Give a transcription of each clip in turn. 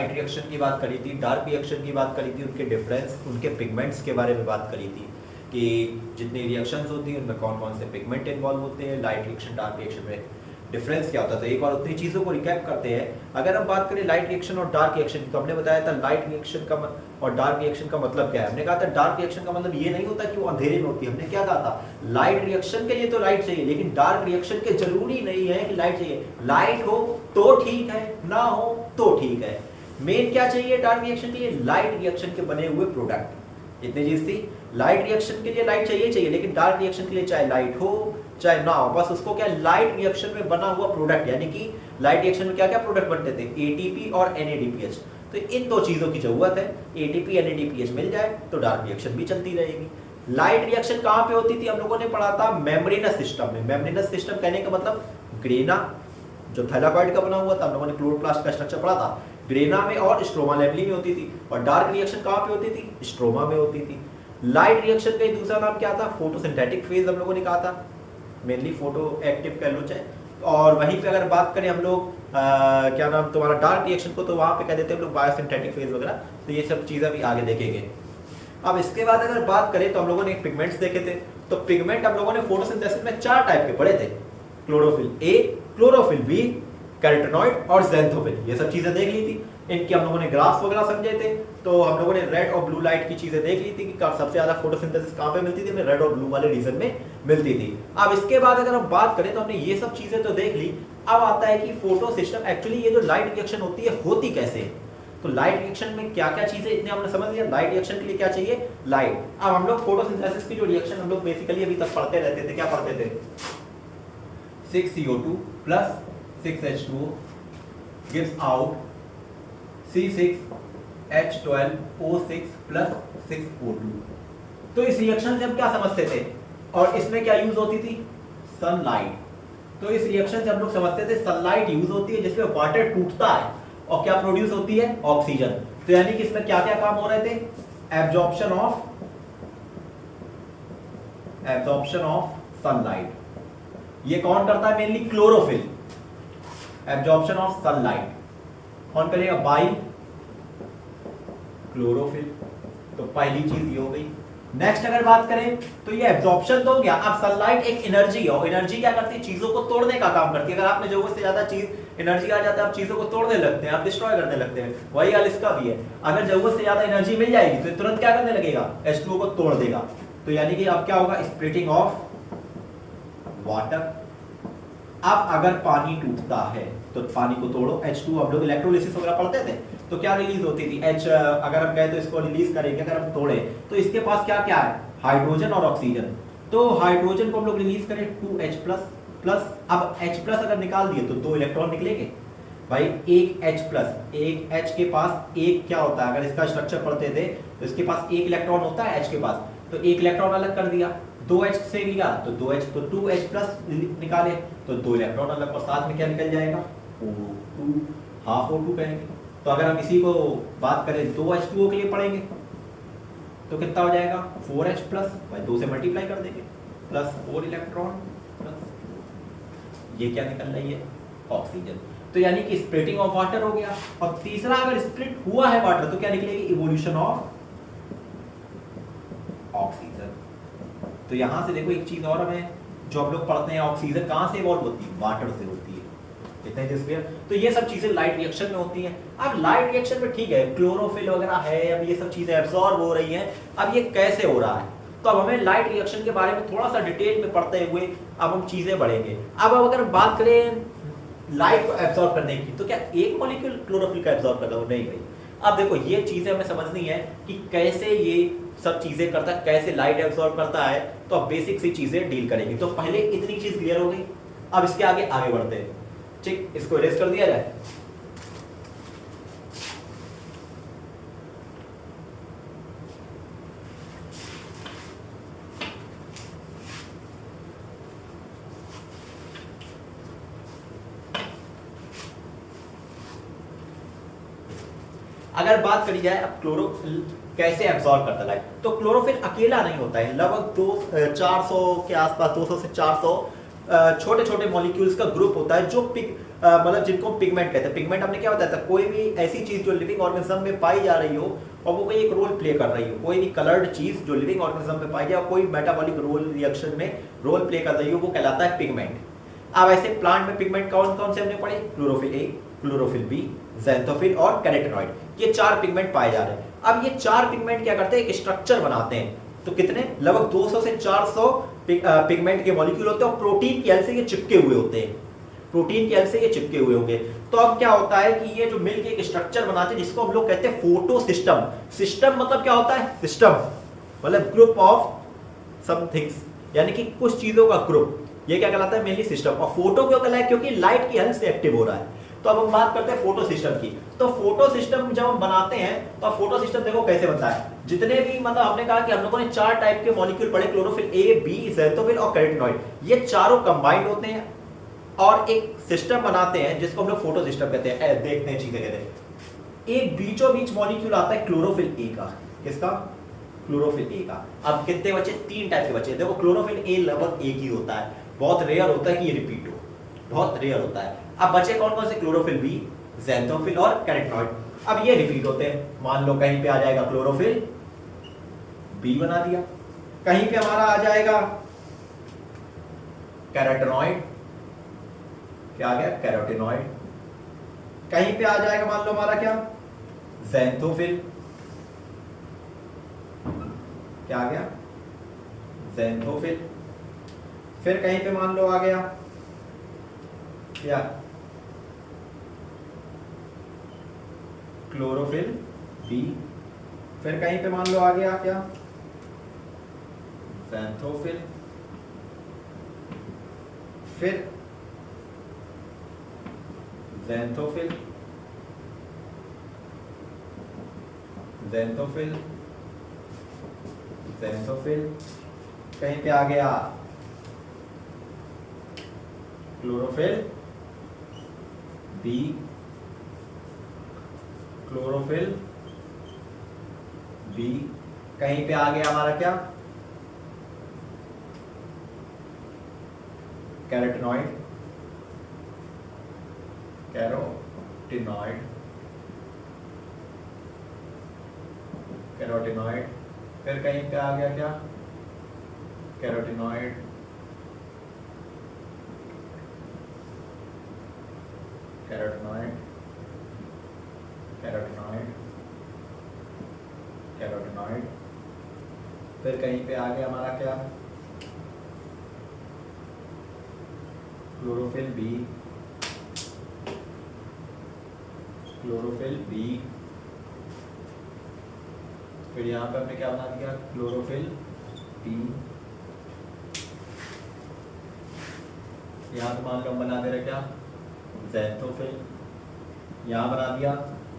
Light reaction की बात करी थी, डार्क रिएक्शन की बात करी थी, उनके डिफरेंस, उनके पिगमेंट्स के बारे में बात करी थी कि जितनी रिएक्शंस होती हैं उनमें कौन कौन से पिगमेंट इन्वॉल्व होते हैं, लाइट रिएक्शन डार्क रिएक्शन में डिफरेंस क्या होता है। तो एक बार उतनी चीज़ों को रिकैप करते हैं। अगर हम बात करें लाइट रिएक्शन और डार्क रिएक्शन की, तो हमने बताया था लाइट रिएक्शन का और डार्क रिएक्शन का मतलब क्या है। हमने कहा था डार्क रिएक्शन का मतलब ये नहीं होता कि वो अंधेरे में होती है। हमने क्या कहा था, लाइट रिएक्शन के लिए तो लाइट चाहिए, लेकिन डार्क रिएक्शन के जरूरी नहीं है कि लाइट चाहिए। लाइट हो तो ठीक है, ना हो तो ठीक है। मेन क्या चाहिए डार्क रिएक्शन के लिए, लाइट रिएक्शन के बने हुए प्रोडक्ट। इतनी चीज थी, लाइट रिएक्शन के लिए लाइट चाहिए, लेकिन डार्क रिएक्शन के लिए चाहे लाइट हो चाहे ना हो, बस उसको क्या लाइट रिएक्शन में बना हुआ प्रोडक्ट, यानी कि लाइट रिएक्शन में क्या क्या प्रोडक्ट बनते थे, एटीपी और NADPH। तो इन दो चीजों की जरूरत है, एटीपी NADPH मिल जाए तो डार्क रिएक्शन भी चलती रहेगी। लाइट रिएक्शन कहां पे होती थी, हम लोगों ने पढ़ा था मेम्ब्रेनस सिस्टम में। मेम्ब्रेनस सिस्टम कहने का मतलब ग्रेना जो थैलाकॉइड का बना हुआ था, हम लोगों ने क्लोरोप्लास्ट का स्ट्रक्चर पढ़ा था, ग्रेना में और स्ट्रोमा लेवली में होती थी। और डार्क रिएक्शन कहां पे होती थी, स्ट्रोमा में होती थी। लाइट रिएक्शन का दूसरा नाम क्या था, फोटोसिंथेटिक फेज हम लोगों ने कहा था, मेनली फोटो एक्टिव कह लो चाहे। और वहीं पे अगर बात करें हम लोग क्या नाम तुम्हारा डार्क रिएक्शन को, तो वहां पे कह देते हैं हम लोग बायोसिंथेटिक फेज वगैरह। तो ये सब चीजें भी आगे देखेंगे। अब इसके बाद अगर बात करें तो हम लोगों ने पिगमेंट्स देखे थे। तो पिगमेंट हम लोगों ने फोटोसिंथेसिस में 4 टाइप के पढ़े थे, chlorophyll A, chlorophyll B, carotenoid और ज़ैंथोफिल। ये सब चीजें देख ली थी, इनके हम लोगों ने ग्राफ्स वगैरह समझे थे। तो हम लोगों ने रेड और ब्लू लाइट की चीजें देख ली थी कि सबसे ज्यादा फोटोसिंथेसिस कहां पे मिलती थी, हमें रेड और ब्लू वाले रीजन में मिलती थी। अब इसके बाद अगर हम बात करें तो हमने ये सब चीजें तो देख ली। अब आता है कि फोटो सिस्टम एक्चुअली ये जो लाइट रिएक्शन होती है होती कैसे है। तो लाइट रिएक्शन में क्या क्या चीजें, इतने हमने समझ लिया। लाइट रिएक्शन के लिए क्या चाहिए, लाइट। अब हम लोग फोटोसिंथेसिस की जो रिएक्शन हम लोग बेसिकली अभी तक पढ़ते रहते थे, क्या पढ़ते थे, 6CO2 plus 6H2O gives out C6H12O6 plus 6O2। तो इस रिएक्शन से हम क्या समझते थे, और इसमें क्या यूज होती थी, सनलाइट। तो इस रिएक्शन से हम लोग समझते थे सनलाइट यूज होती है, जिसमें वाटर टूटता है और क्या प्रोड्यूस होती है, ऑक्सीजन। तो यानी कि इसमें क्या क्या काम हो रहे थे, एब्जॉर्प्शन ऑफ सनलाइट। ये कौन करता है, mainly chlorophyll. Absorption of sunlight कौन करेगा, बाई क्लोरोफिल। तो पहली चीज ये हो गई। नेक्स्ट अगर बात करें तो ये एब्जॉर्प्शन तो हो गया। अब सनलाइट एक एनर्जी है, और एनर्जी क्या करती है, चीजों को तोड़ने का काम करती है। अगर आपने जरूरत से ज्यादा चीज एनर्जी आ जाता है, आप चीजों को तोड़ने लगते हैं, आप डिस्ट्रॉय करने लगते हैं। वही हाल इसका भी है, अगर जरूरत से ज्यादा एनर्जी मिल जाएगी तो तुरंत क्या करने लगेगा, H2O को तोड़ देगा। तो यानी कि अब क्या होगा, स्प्लिटिंग ऑफ वाटर। अब अगर पानी टूटता है तो पानी को तोड़ो, H2 हम लोग इलेक्ट्रोलिसिस वगैरह पढ़ते थे, तो क्या रिलीज होती थी, H अगर हम कहें तो इसको रिलीज करेंगे। अगर हम तोड़े तो इसके पास क्या क्या है, हाइड्रोजन और ऑक्सीजन। तो हाइड्रोजन को हम लोग रिलीज करें 2H प्लस। अब H प्लस अगर निकाल दिए तो 2 इलेक्ट्रॉन निकलेंगे भाई, एक H प्लस, एक H के पास एक क्या होता है, अगर इसका स्ट्रक्चर पढ़ते थे तो इसके पास एक इलेक्ट्रॉन होता है H के पास, तो एक इलेक्ट्रॉन अलग कर दिया, 2H से लिया तो 2H, तो 2H प्लस निकाले तो 2 इलेक्ट्रॉन अलग, और साथ में क्या निकल जाएगा, O2, हाफ O2 कहेंगे। तो अगर हम इसी को बात करें 2H2O के लिए पढ़ेंगे तो कितना हो जाएगा, 4H प्लस, भाई 2 से मल्टीप्लाई कर देंगे, प्लस 4 इलेक्ट्रॉन प्लस, ये क्या निकल रही है, ऑक्सीजन। तो यानी कि स्प्लिटिंग ऑफ वाटर हो गया। और तीसरा, अगर स्प्लिट हुआ है वाटर तो क्या निकलेगी, इवोल्यूशन ऑफ ऑक्सीजन। तो यहां से देखो एक चीज और हमें जो हम लोग पढ़ते हैं, ऑक्सीजन कहां से इवॉल्व होती है, वाटर से होती है। इतना ही क्लियर। तो ये सब चीजें लाइट रिएक्शन में होती हैं। अब लाइट रिएक्शन में ठीक है, क्लोरोफिल वगैरह है, अब ये सब चीजें एब्जॉर्ब हो रही हैं। अब ये कैसे हो रहा है, तो अब हमें लाइट रिएक्शन के बारे में थोड़ा सा डिटेल में पढ़ते हुए अब हम चीजें बढ़ेंगे। अब अगर बात करें लाइट को एब्जॉर्ब करने की, तो क्या एक मॉलिक्यूल क्लोरोफिल का एब्जॉर्ब करता है, नहीं भाई। अब देखो ये चीजें हमें समझनी है कि कैसे ये सब चीजें करता है, कैसे लाइट एब्जॉर्ब करता है। तो अब बेसिक सी चीजें डील करेंगे। तो पहले इतनी चीज क्लियर हो गई, अब इसके आगे बढ़ते हैं। ठीक, इसको इरेज कर दिया जाए। अगर बात करी जाए अब क्लोरोफिल कैसे एब्जॉर्ब करता है लाइट, तो क्लोरोफिल अकेला नहीं होता है। लगभग 400 के आसपास, 200 से 400 छोटे छोटे मॉलिक्यूल्स का ग्रुप होता है जो मतलब जिनको पिगमेंट कहते हैं। पिगमेंट हमने क्या बताया था, कोई भी ऐसी चीज जो लिविंग ऑर्गेनिज्म में पाई जा रही हो और वो कोई एक रोल प्ले कर रही हो, कोई भी कलर्ड चीज जो लिविंग ऑर्गेनिज्म में पाई जाए और कोई मेटाबॉलिक रोल रिएक्शन में रोल प्ले कर रही हो, वो कहलाता है पिगमेंट। अब ऐसे प्लांट में पिगमेंट कौन कौन से हमने पढ़े, chlorophyll A, chlorophyll B, xanthophyll और कैरोटीनॉइड, ये 4 पिगमेंट पाए जा रहे हैं। अब ये 4 पिगमेंट क्या करते हैं, एक स्ट्रक्चर बनाते हैं। तो कितने, लगभग 200 से 400 पिगमेंट के मॉलिक्यूल होते हैं और प्रोटीन की हेल्प से ये चिपके हुए होते हैं, प्रोटीन की हेल्प से ये चिपके हुए होंगे। तो अब क्या होता है कि ये जो मिलके एक स्ट्रक्चर बनाते हैं जिसको हम लोग कहते हैं फोटो सिस्टम। सिस्टम मतलब क्या होता है, सिस्टम मतलब ग्रुप ऑफ सम थिंग्स, यानी कि कुछ चीजों का ग्रुप, ये क्या कहलाता है, मेनली सिस्टम। और फोटो क्यों कहलाता है, क्योंकि लाइट की हेल्प से एक्टिव हो रहा है। तो अब हम बात करते हैं फोटो सिस्टम की। तो फोटो सिस्टम जब हम बनाते हैं तो फोटो सिस्टम देखो कैसे बनता है। जितने भी मतलब हमने कहा कि हम लोगों ने 4 टाइप के मॉलिक्यूल पढ़े, क्लोरोफिल ए, बी, ज़ैंथोफिल और कैरोटीनॉइड, ये चारों कंबाइंड होते हैं और एक सिस्टम बनाते हैं जिसको हम लोग फोटो सिस्टम कहते हैं। देखते हैं चीजें कहते हैं। एक बीचों बीच मॉलिक्यूल आता है क्लोरोफिल ए का, किसका, क्लोरोफिल ए का। अब कितने बचे, 3 टाइप के बचे। देखो क्लोरोफिल ए लगभग एक ही होता है, बहुत रेयर होता है कि ये रिपीट हो, बहुत रेयर होता है। अब बचे कौन कौन से, क्लोरोफिल बी, ज़ैंथोफिल और कैरोटीनॉइड। अब ये रिपीट होते हैं। मान लो कहीं पे आ जाएगा क्लोरोफिल बी बना दिया, कहीं पे हमारा आ जाएगा कैरोटीनॉइड, क्या आ गया, कैरोटीनॉइड। कहीं पे आ जाएगा मान लो हमारा क्या, ज़ैंथोफिल, क्या आ गया, ज़ैंथोफिल। फिर कहीं पे मान लो आ गया क्या, क्लोरोफिल बी। फिर कहीं पे मान लो आ गया क्या, ज़ैंथोफिल। फिर ज़ैंथोफिल, ज़ैंथोफिल, ज़ैंथोफिल। कहीं पे आ गया क्लोरोफिल बी, क्लोरोफिल बी। कहीं पे आ गया हमारा क्या, कैरोटीनॉइड, कैरोटीनॉइड, कैरोटीनॉइड। फिर कहीं पे आ गया क्या, कैरोटीनॉइड, कैरोटीनॉइड, कैरोटीनॉइड, कैरोटीनॉइड। फिर कहीं पे आ गया हमारा क्या, क्लोरोफिल बी, क्लोरोफिल बी। फिर यहाँ पे हमने क्या बना दिया, क्लोरोफिल बी। यहाँ पे मान लो हम बना दे रहे क्या, ज़ैंथोफिल। यहाँ बना दिया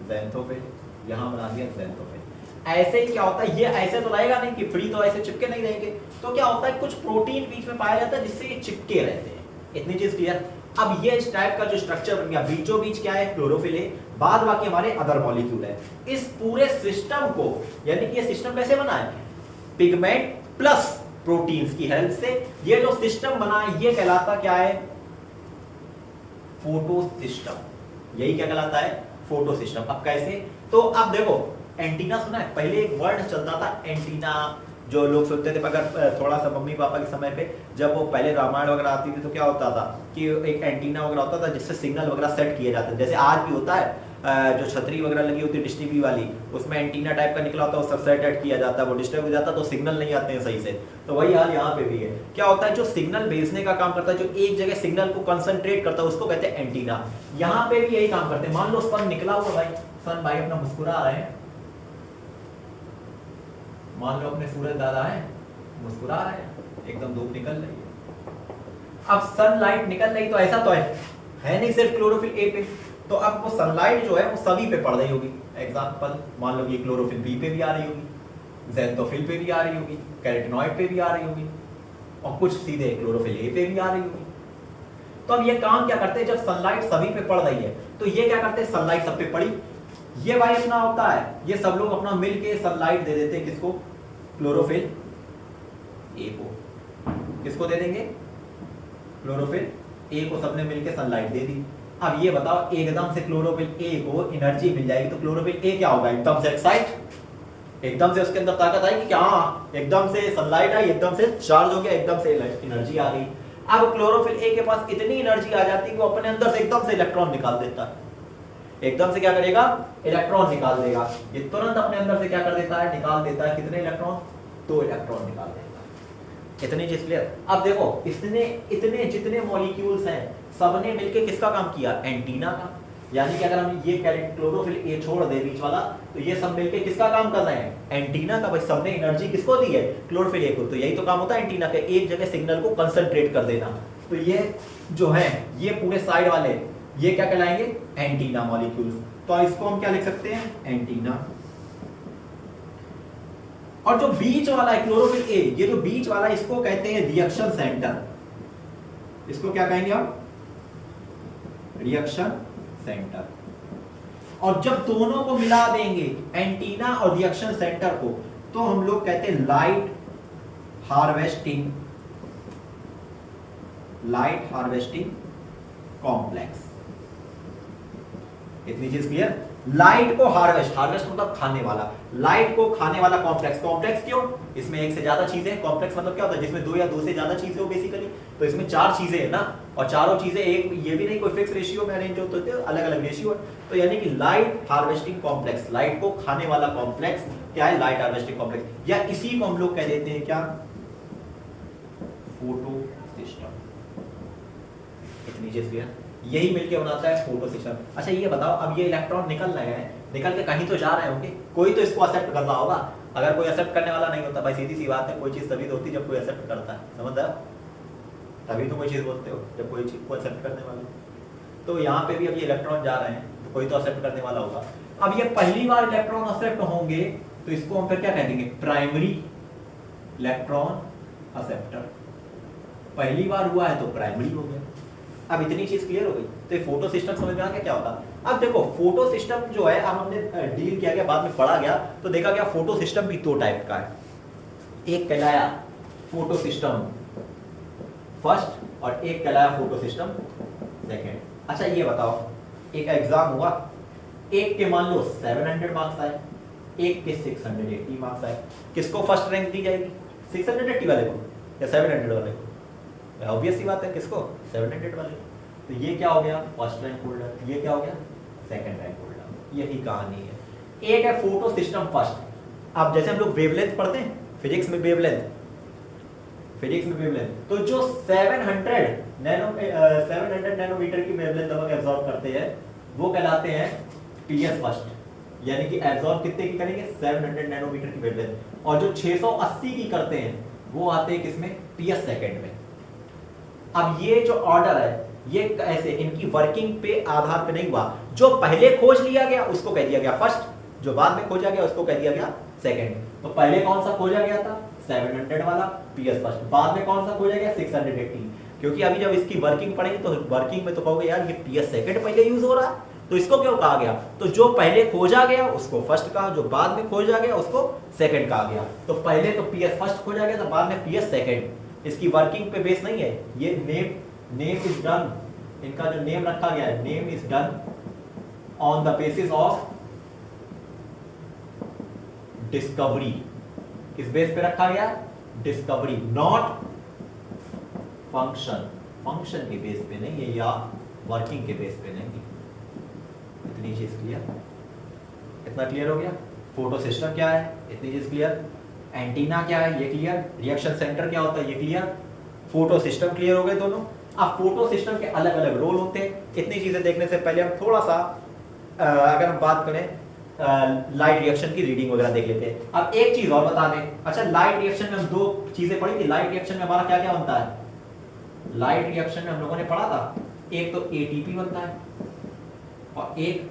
ज़ैंथोफिल, यहाँ बना दिया ज़ैंथोफिल। ऐसे ही क्या होता है, ये ऐसे तो रहेगा नहीं कि फ्री तो ऐसे चिपके नहीं रहेंगे। तो क्या होता है, कुछ प्रोटीन बीच में पाया जाता है जिससे ये चिपके रहते हैं। इतनी चीज क्लियर। अब ये इस टाइप का जो स्ट्रक्चर बन गया, बीचों बीच क्या है, क्लोरोफिल है, बाद बाकी हमारे अदर मॉलिक्यूल है। इस पूरे सिस्टम को, यानी कि ये सिस्टम कैसे बना है, पिगमेंट प्लस प्रोटीन्स की हेल्प से ये जो सिस्टम बना है, ये कहलाता क्या है, फोटो सिस्टम। यही क्या कहलाता है, फोटो सिस्टम। अब कैसे, तो अब देखो एंटीना सुना है, पहले एक वर्ड चलता था एंटीना, जो लोग सोचते थे। अगर थोड़ा सा मम्मी पापा के समय पे जब वो पहले रामायण वगैरह आती थी तो क्या होता था कि एक एंटीना वगैरह होता था जिससे सिग्नल वगैरह सेट किए जाते थे। जैसे आज भी होता है, जो छतरी वगैरह लगी होती है डिश टीवी वाली, उसमें एंटीना टाइप का निकला होता है, वो सब सेट किया जाता है, वो डिस्टर्ब हो जाता है तो सिग्नल नहीं आते हैं सही से। तो वही हाल यहाँ पे भी है। क्या होता है, जो सिग्नल भेजने का काम करता है, जो एक जगह सिग्नल को कंसंट्रेट करता है, उसको कहते हैं एंटीना। यहाँ पे भी यही काम करते हैं। मान लो सन निकला हुआ भाई, सन भाई अपना मुस्कुरा रहे हैं, मान लो अपने सूरज दादा है मुस्कुरा रहे हैं, एकदम धूप निकल रही है। अब सनलाइट निकल रही तो ऐसा तो है नहीं सिर्फ क्लोरोफिल ए पे, तो अब वो सनलाइट जो है वो सभी पे पड़ रही होगी। एग्जांपल मान लो ये क्लोरोफिल बी पे भी आ रही होगी, ज़ैंथोफिल पे भी आ रही होगी, कैरोटीनॉइड पे भी आ रही होगी, और कुछ सीधे क्लोरोफिल ए पे भी आ रही होगी। तो अब ये काम क्या करते हैं, जब सनलाइट सभी पे पड़ रही है तो ये क्या करते हैं, सनलाइट सब पे पड़ी, ये भाई अपना होता है, ये सब लोग अपना मिलके सनलाइट दे देते हैं किसको, क्लोरोफिल ए को। किसको दे देंगे, क्लोरोफिल ए को सबने मिलकर सनलाइट दे दी। अब ये बताओ एकदम से क्लोरोफिल ए को एनर्जी मिल जाएगी तो क्लोरोफिल ए क्या होगा, एकदम से एक्साइट, एकदम से उसके अंदर ताकत आएगी क्या, एकदम से सनलाइट आई, एकदम से चार्ज हो गया, एकदम से एनर्जी आ गई। अब क्लोरोफिल ए के पास इतनी एनर्जी आ जाती है कि वो अपने अंदर से एकदम से इलेक्ट्रॉन निकाल देता है, एकदम से क्या करेगा, इलेक्ट्रॉन निकाल देगा। ये तुरंत अपने अंदर से क्या कर देता है, निकाल देता है कितने इलेक्ट्रॉन, 2 इलेक्ट्रॉन निकाल देता है। इतनी चीज क्लियर। अब देखो इतने जितने मॉलिक्यूल्स हैं सबने मिलके किसका काम किया, एंटीना का। यानी कि अगर हम ये क्लोरोफिल ए छोड़ दे बीच वाला तो ये सब मिलके किसका काम कर रहे हैं, एंटीना का। भाई सबने एनर्जी किसको दी है, क्लोरोफिल ए को। तो यही तो काम होता है एंटीना का, एक जगह सिग्नल को कंसंट्रेट कर देना। तो ये जो है ये पूरे साइड वाले ये क्या कहलाएंगे, एंटीना मॉलिक्यूल्स। तो इसको हम क्या लिख सकते हैं, एंटीना। और जो बीच वाला है क्लोरोफिल ए, ये जो बीच वाला है इसको कहते हैं रिएक्शन सेंटर। इसको क्या कहेंगे हम, रिएक्शन सेंटर। और जब दोनों को मिला देंगे एंटीना और रिएक्शन सेंटर को तो हम लोग कहते हैं लाइट हार्वेस्टिंग कॉम्प्लेक्स। इतनी चीज क्लियर। लाइट को हार्वेस्ट मतलब खाने वाला, लाइट को खाने वाला कॉम्प्लेक्स। कॉम्प्लेक्स क्यों, इसमें एक से ज्यादा चीजें, कॉम्प्लेक्स मतलब क्या होता है जिसमें 2 या 2 से ज्यादा चीजें हो बेसिकली। तो इसमें 4 चीजें है ना, और चारों चीजें एक, ये भी नहीं कोई फिक्स रेशियो में अरेंज होते हैं, अलग अलग रेशियो है। तो यानी कि लाइट हार्वेस्टिंग कॉम्प्लेक्स, लाइट को खाने वाला कॉम्प्लेक्स क्या है, लाइट हार्वेस्टिंग कॉम्प्लेक्स। या इसी को हम लोग कह देते हैं क्या, फोटो सिस्टम। इतनी चीज क्लियर। यही मिलके बनाता है फोटो सिस्टम। अच्छा ये बताओ, अब ये इलेक्ट्रॉन निकल रहे हैं, निकल के कहीं तो जा रहे होंगे, कोई तो इसको एक्सेप्ट कर रहा होगा। अगर कोई एक्सेप्ट करने वाला नहीं होता, भाई सीधी सी बात है, कोई चीज तभी तो होती है जब कोई एक्सेप्ट करता है, समझ रहे हो, तभी तो कोई चीज बोलते हो जब कोई चीज को एक्सेप्ट करने वाला। तो यहाँ पे भी अब ये इलेक्ट्रॉन जा रहे हैं तो कोई तो एक्सेप्ट करने वाला होगा। अब ये पहली बार इलेक्ट्रॉन एक्सेप्ट होंगे तो इसको हम फिर क्या कहेंगे, प्राइमरी इलेक्ट्रॉन एक्सेप्टर। पहली बार हुआ है तो प्राइमरी हो गया। अब इतनी चीज क्लियर हो गई। तो ये फोटो सिस्टम समझ में आ गया क्या होता है। अब देखो फोटो सिस्टम जो है, अब हमने डील किया गया, बाद में पढ़ा गया तो देखा गया फोटो सिस्टम भी 2 टाइप का है। एक कहलाया फोटो सिस्टम फर्स्ट और एक कहलाया फोटो सिस्टम सेकेंड। अच्छा ये बताओ, एक एग्जाम हुआ, एक के मान लो 700 मार्क्स आए, एक के 680 मार्क्स आए, किसको फर्स्ट रैंक दी जाएगी, 680 वाले को या 700 वाले को। ऑब्वियस सी बात है, किसको, 700 वाले। तो ये क्या हो गया, फर्स्ट रैंक होल्डर, ये क्या हो गया, सेकंड रैंक होल्डर। यही कहानी है। एक है फोटो सिस्टम फर्स्ट। अब जैसे हम लोग वेवलेंथ पढ़ते हैं फिजिक्स में, वेवलेंथ तो जो 700 नैनोमीटर की वेवलेंथ हम एब्जॉर्ब करते हैं वो कहलाते हैं पीएस फर्स्ट। यानी कि एब्जॉर्ब कितने की करेंगे, 700 नैनोमीटर की वेवलेंथ। और जो 680 की करते हैं वो आते हैं किसमें, पीएस सेकंड में। अब ये जो ऑर्डर है ये ऐसे इनकी वर्किंग पे आधार पे नहीं हुआ। जो पहले खोज लिया गया उसको कह दिया गया फर्स्ट, जो बाद में खोजा गया उसको कह दिया गया सेकंड। तो पहले कौन सा खोजा गया था, 700 वाला, पीएस फर्स्ट। बाद में कौन सा खोजा गया, 680। क्योंकि अभी जब इसकी वर्किंग पढ़ेंगे तो वर्किंग में तो कहोगे यार ये पीएस सेकंड पहले यूज हो रहा है, तो इसको क्यों कहा गया। तो जो पहले खोजा गया उसको फर्स्ट कहा, जो बाद में खोजा गया उसको सेकंड कहा गया। तो पहले तो पीएस फर्स्ट खोजा गया था, बाद में पीएस सेकंड। इसकी वर्किंग पे बेस नहीं है, ये नेम इज डन, इनका जो नेम रखा गया है, name is done on the basis of discovery. किस बेस पे रखा गया, डिस्कवरी, नॉट फंक्शन। फंक्शन के बेस पे नहीं है या वर्किंग के बेस पे नहीं है। इतनी चीज क्लियर, इतना क्लियर हो गया। फोटो सिस्टम क्या है, इतनी चीज क्लियर। एंटीना क्या है ये क्लियर। रिएक्शन सेंटर क्या होता है ये क्लियर। फोटो सिस्टम क्लियर हो गए दोनों। अब फोटो सिस्टम के अलग अलग रोल होते हैं। इतनी चीजें देखने से पहले हम थोड़ा सा अगर हम बात करें लाइट रिएक्शन की रीडिंग वगैरह देख लेते हैं। अब एक चीज और बता दें, अच्छा लाइट रिएक्शन में हम 2 चीजें पढ़ी थी। लाइट रिएक्शन में हमारा क्या क्या बनता है, लाइट रिएक्शन में हम लोगों ने पढ़ा था एक तो एटीपी बनता है और एक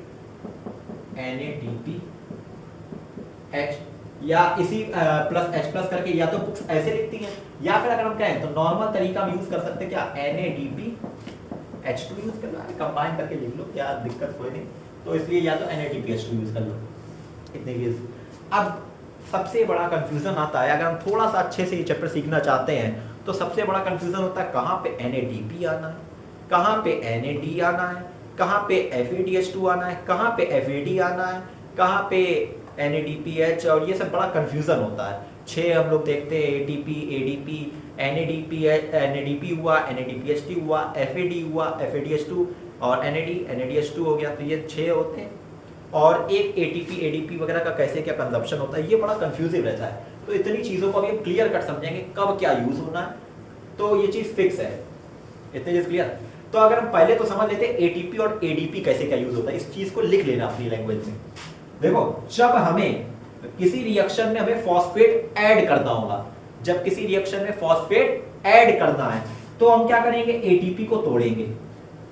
NADPH, या इसी प्लस H प्लस करके या तो बुक्स ऐसे लिखती हैं, या फिर अगर हम कहें तो नॉर्मल तरीका हम यूज कर सकते हैं क्या, NADPH2 यूज कर लो, कंबाइन करके लिख लो, क्या दिक्कत कोई नहीं। तो इसलिए या तो NADPH2 यूज कर लो। इतनी चीज। अब सबसे बड़ा कंफ्यूजन आता है, अगर हम थोड़ा सा अच्छे से ये चैप्टर सीखना चाहते हैं तो सबसे बड़ा कंफ्यूजन होता है कहाँ पे NADP आना है, कहाँ पे NAD आना है, कहाँ पे FADH2 आना है, कहाँ पे FAD आना है, कहाँ पे NADPH, और ये सब बड़ा कंफ्यूजन होता है। 6 हम लोग देखते हैं ATP, ADP, NADP हुआ, NADPH हुआ, FAD हुआ, FADH2 और NADH2 हो गया, तो ये 6 होते हैं। और एक ATP, ADP वगैरह का कैसे क्या कंजप्शन होता है, ये बड़ा कंफ्यूजिव रहता है। तो इतनी चीज़ों को अभी हम क्लियर कट समझेंगे कब क्या यूज़ होना है, तो ये चीज़ फिक्स है। इतनी चीज़ क्लियर। तो अगर हम पहले तो समझ लेते हैं ATP और ADP कैसे क्या यूज़ होता है, इस चीज़ को लिख लेना अपनी लैंग्वेज में। देखो, जब हमें किसी रिएक्शन में हमें फॉस्फेट ऐड करना होगा, जब किसी रिएक्शन में फॉस्फेट ऐड करना है तो हम क्या करेंगे, ATP को तोड़ेंगे।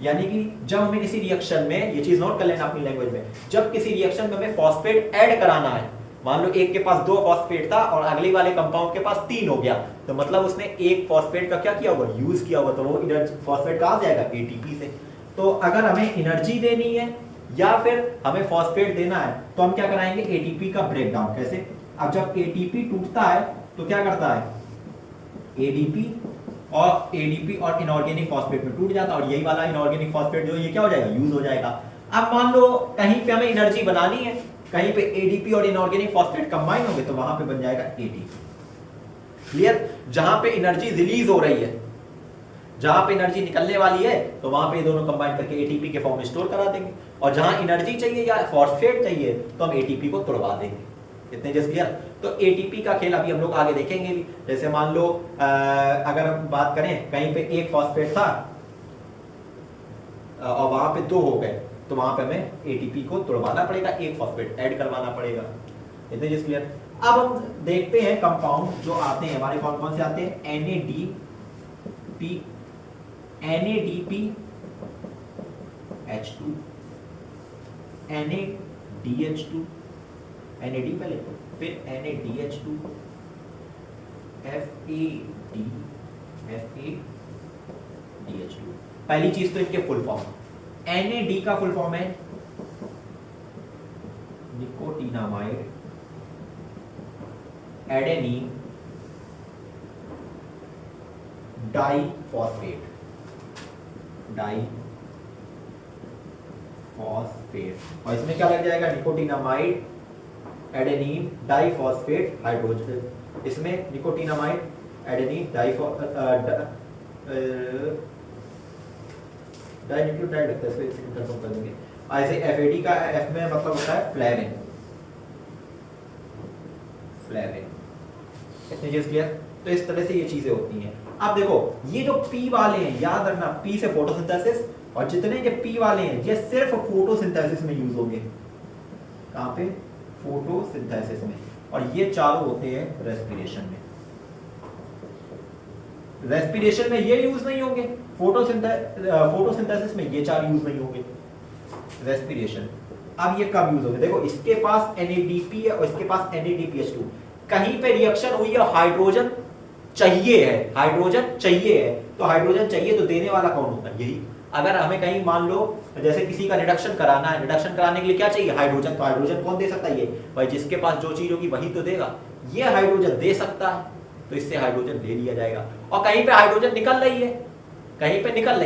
यानी कि जब हमें किसी रिएक्शन में, ये चीज नोट कर लेना अपनी लैंग्वेज में, जब किसी रिएक्शन में हमें फॉस्फेट ऐड कराना है, मान लो एक के पास 2 फॉस्फेट था और अगले वाले कंपाउंड के पास 3 हो गया, तो मतलब उसने एक फॉस्फेट का क्या किया होगा, यूज किया होगा, तो वो फॉस्फेट कहां से आएगा, ATP से। तो अगर हमें एनर्जी देनी है या फिर हमें फॉस्फेट देना है तो हम क्या कराएंगे, ATP का ब्रेकडाउन। कैसे, अब जब ATP टूटता है तो क्या करता है, ADP और इनऑर्गेनिक फॉस्फेट में टूट जाता है, और यही वाला इनऑर्गेनिक फॉस्फेट जो ये क्या हो जाएगा, यूज हो जाएगा। अब मान लो कहीं पे हमें एनर्जी बनानी है, कहीं पे ADP और इनऑर्गेनिक फॉस्फेट कंबाइन होंगे तो वहां पे बन जाएगा ATP। क्लियर, जहां पे एनर्जी रिलीज हो रही है, जहां पे एनर्जी निकलने वाली है तो वहां पे दोनों कंबाइन करके ATP के फॉर्म में स्टोर करा देंगे, और जहां एनर्जी चाहिए या फॉस्फेट चाहिए तो हम ATP को तोड़वा देंगे। इतने जस्ट क्लियर। तो ATP का खेल अभी हम लोग आगे देखेंगे भी। जैसे मान लो अगर हम बात करें, कहीं पे एक फॉस्फेट था और वहां पे 2 हो गए, तो वहां पे हमें ATP को तोड़वाना पड़ेगा, एक फॉस्फेट ऐड करवाना पड़ेगा। इतने जस्ट क्लियर। अब हम देखते हैं कंपाउंड जो आते हैं हमारे, कौन कौन से आते हैं, NADPH2, NADH2, NAD पहले, फिर NADH2, FADH2। पहली चीज तो इनके फुल फॉर्म, NAD का फुल फॉर्म है निकोटिनामाइड एडेनिन डाइफॉस्फेट, और इसमें क्या लग जाएगा, निकोटिनामाइड एडेनिन डाइफॉस्फेट हाइड्रोजन, इसमें निकोटिनामाइड एडेनिन डाइन्यूक्लियोटाइड लगता है, इसको कंफर्म कर देंगे। ऐसे FAD का F में मतलब होता है फ्लेविन। इतनी चीज क्लियर। तो इस तरह से ये चीजें होती हैं। अब देखो, ये जो P वाले हैं, याद रखना, P से फोटोसिंथेसिस, और जितने ये P वाले हैं ये सिर्फ फोटोसिंथेसिस में यूज होंगे। कहां पे, फोटोसिंथेसिस में। और ये चारों होते हैं रेस्पिरेशन में। रेस्पिरेशन में ये यूज नहीं होंगे, फोटोसिंथेसिस में ये 4 यूज नहीं होंगे, रेस्पिरेशन। अब ये कब यूज होंगे, देखो इसके पास NADP है और इसके पास NADPH2, कहीं पे रिएक्शन हुई है, हाइड्रोजन चाहिए है, तो हाइड्रोजन चाहिए तो देने वाला कौन होता है, यही। अगर हमें कहीं मान लो जैसे किसी का रिडक्शन कराना है, रिडक्शन कराने के लिए क्या चाहिए, हाइड्रोजन, तो हाइड्रोजन कौन दे सकता है, ये भाई, जिसके पास जो चीज होगी वही तो देगा। ये हाइड्रोजन दे सकता है तो इससे हाइड्रोजन ले लिया जाएगा। और कहीं पे हाइड्रोजन निकल रही है,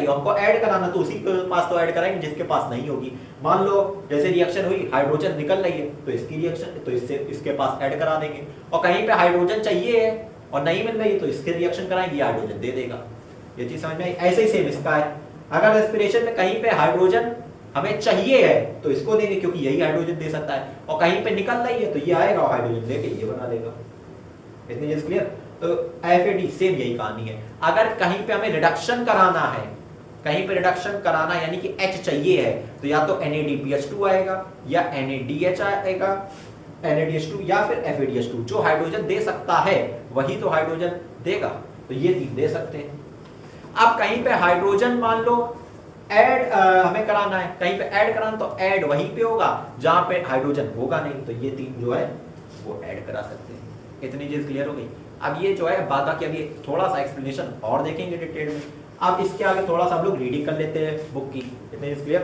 हमको ऐड कराना, तो उसी के पास तो ऐड कराएंगे जिसके पास नहीं होगी। मान लो जैसे रिएक्शन हुई, हाइड्रोजन निकल रही है तो इसकी रिएक्शन, तो इससे इसके पास ऐड करा देंगे। और कहीं पे हाइड्रोजन चाहिए है और नहीं मिल रही है तो इसके रिएक्शन कराएंगे, हाइड्रोजन दे देगा। ये चीज समझ में आई। ऐसे ही सेम इसका है, अगर रेस्पिरेशन में कहीं पे हाइड्रोजन हमें चाहिए है तो इसको देंगे क्योंकि यही हाइड्रोजन दे सकता है, और कहीं पे निकल रही है तो ये आएगा और हाइड्रोजन लेके ये बना देगा। इतनी चीज क्लियर। तो FAD सेम यही कहानी है। अगर कहीं पे हमें रिडक्शन कराना है, यानी कि H चाहिए है, तो या तो NADPH2 आएगा या NADH आएगा, NADH2 या फिर FADH2। जो हाइड्रोजन दे सकता है वही तो हाइड्रोजन देगा, तो ये 3 दे सकते हैं। अब कहीं पे हाइड्रोजन मान लो ऐड हमें कराना है, कहीं पे ऐड कराना तो ऐड वहीं पे होगा जहां पे हाइड्रोजन होगा नहीं, तो ये 3 जो है वो ऐड करा सकते हैं। इतनी चीज क्लियर हो गई। अब ये जो है बाकी अभी थोड़ा सा एक्सप्लेनेशन और देखेंगे डिटेल में। अब इसके आगे थोड़ा सा हम लोग रीडिंग कर लेते हैं बुक की। इतनी चीज क्लियर।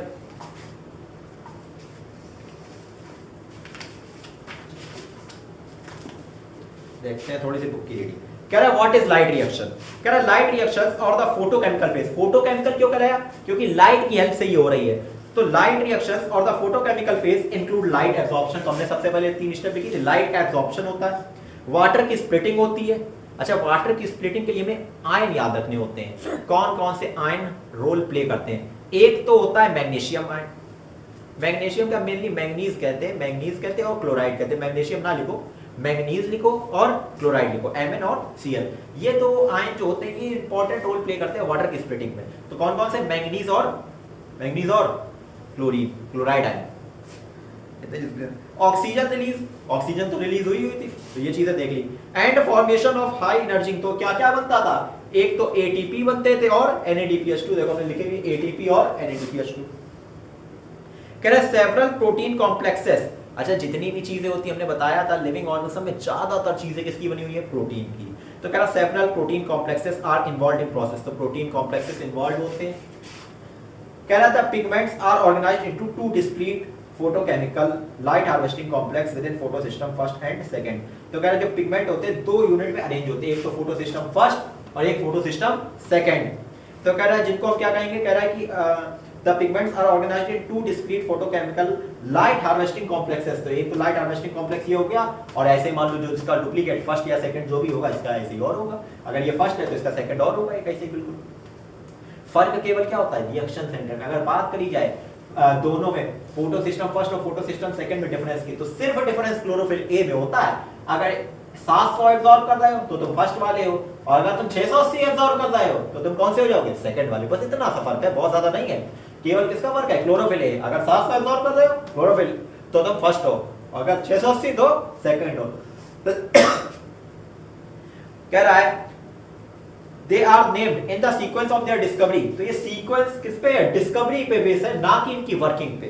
देखते हैं थोड़ी सी बुक की रीडिंग। कह रहा है व्हाट इज लाइट रिएक्शन, कह रहा है लाइट रिएक्शंस और द फोटोकेमिकल फेज। फोटोकेमिकल क्यों कराया, क्योंकि लाइट की हेल्प से ये हो रही है। तो लाइट रिएक्शंस और the photochemical phase include light absorption. तो हमने सबसे पहले 3 स्टेप लिखी, लाइट का एब्जॉर्प्शन होता है, वाटर की स्प्लिटिंग होती है। अच्छा, वाटर की स्प्लिटिंग के लिए हमें आयन याद रखने होते हैं। कौन कौन से आयन रोल प्ले करते हैं, एक तो होता है मैग्नीशियम आयन। मैग्नीशियम का मेनली मैंगनीज कहते हैं और क्लोराइड कहते हैं। मैग्नीशियम ना लिखो, मैंगनीज लिखो और क्लोराइड लिखो, Mn और Cl। ये दो आयन जो होते हैं ये इंपॉर्टेंट रोल प्ले करते हैं वाटर की स्प्लिटिंग में। तो कौन कौन से, मैंगनीज और क्लोराइड आयन। ऑक्सीजन तो रिलीज हुई थी, तो ये चीजें देख ली। And formation of high energy, तो क्या क्या बनता था, एक तो एटीपी बनते थे और NADPH2। देखो हमने लिखे हुए एटीपी और NADPH2। कह रहे सेवरल प्रोटीन कॉम्प्लेक्सेस। अच्छा, जितनी भी चीजें होती है हमने बताया था लिविंग ऑर्गेनिज्म में ज्यादातर चीजें किसकी बनी हुई है, प्रोटीन की। तो कह रहा several protein complexes are involved in process. तो प्रोटीन कॉम्प्लेक्सेस इन्वॉल्व होते हैं। कह रहा था pigments are organised into 2 discrete photochemical light harvesting complex within photosystem first and second. तो कह रहा जो पिगमेंट होते हैं 2 यूनिट में अरेंज होते हैं, एक तो फोटोसिस्टम फर्स्ट और एक फोटोसिस्टम सेकंड। तो कह रहा है जिनको हम क्या कहेंगे, कह रहा है कि the pigments are organized in 2 discrete photochemical light harvesting complexes। तो एक तो लाइट हार्वेस्टिंग कॉम्प्लेक्स ये हो गया, और ऐसे मान लो जो इसका डुप्लीकेट फर्स्ट या सेकंड जो भी होगा इसका ऐसे ही और होगा। अगर ये फर्स्ट है तो इसका सेकंड और होगा, एक ऐसे बिल्कुल। फर्क केवल क्या होता है, रिएक्शन सेंटर में। अगर बात करी जाए दोनों में, फोटो सिस्टम फर्स्ट और फोटो सिस्टम सेकंड में डिफरेंस की, तो सिर्फ डिफरेंस क्लोरोफिल ए में होता है। अगर 700 एब्जॉर्ब कर रहे हो तो तुम फर्स्ट वाले हो, और अगर तुम 680 एब्जॉर्ब कर रहे हो तो तुम कौन से हो जाओगे, सेकंड वाले। बस इतना सा फर्क है, बहुत ज्यादा नहीं है। केवल किसका फर्क है, क्लोरोफिल ए। अगर 700 एब्जॉर्ब कर रहे हो क्लोरोफिल तो तुम फर्स्ट हो, अगर 680 तो सेकंड हो। कह रहा है they are named in the sequence of their discovery. तो ये सीक्वेंस किस पे है, डिस्कवरी पे बेस है, ना कि इनकी वर्किंग पे।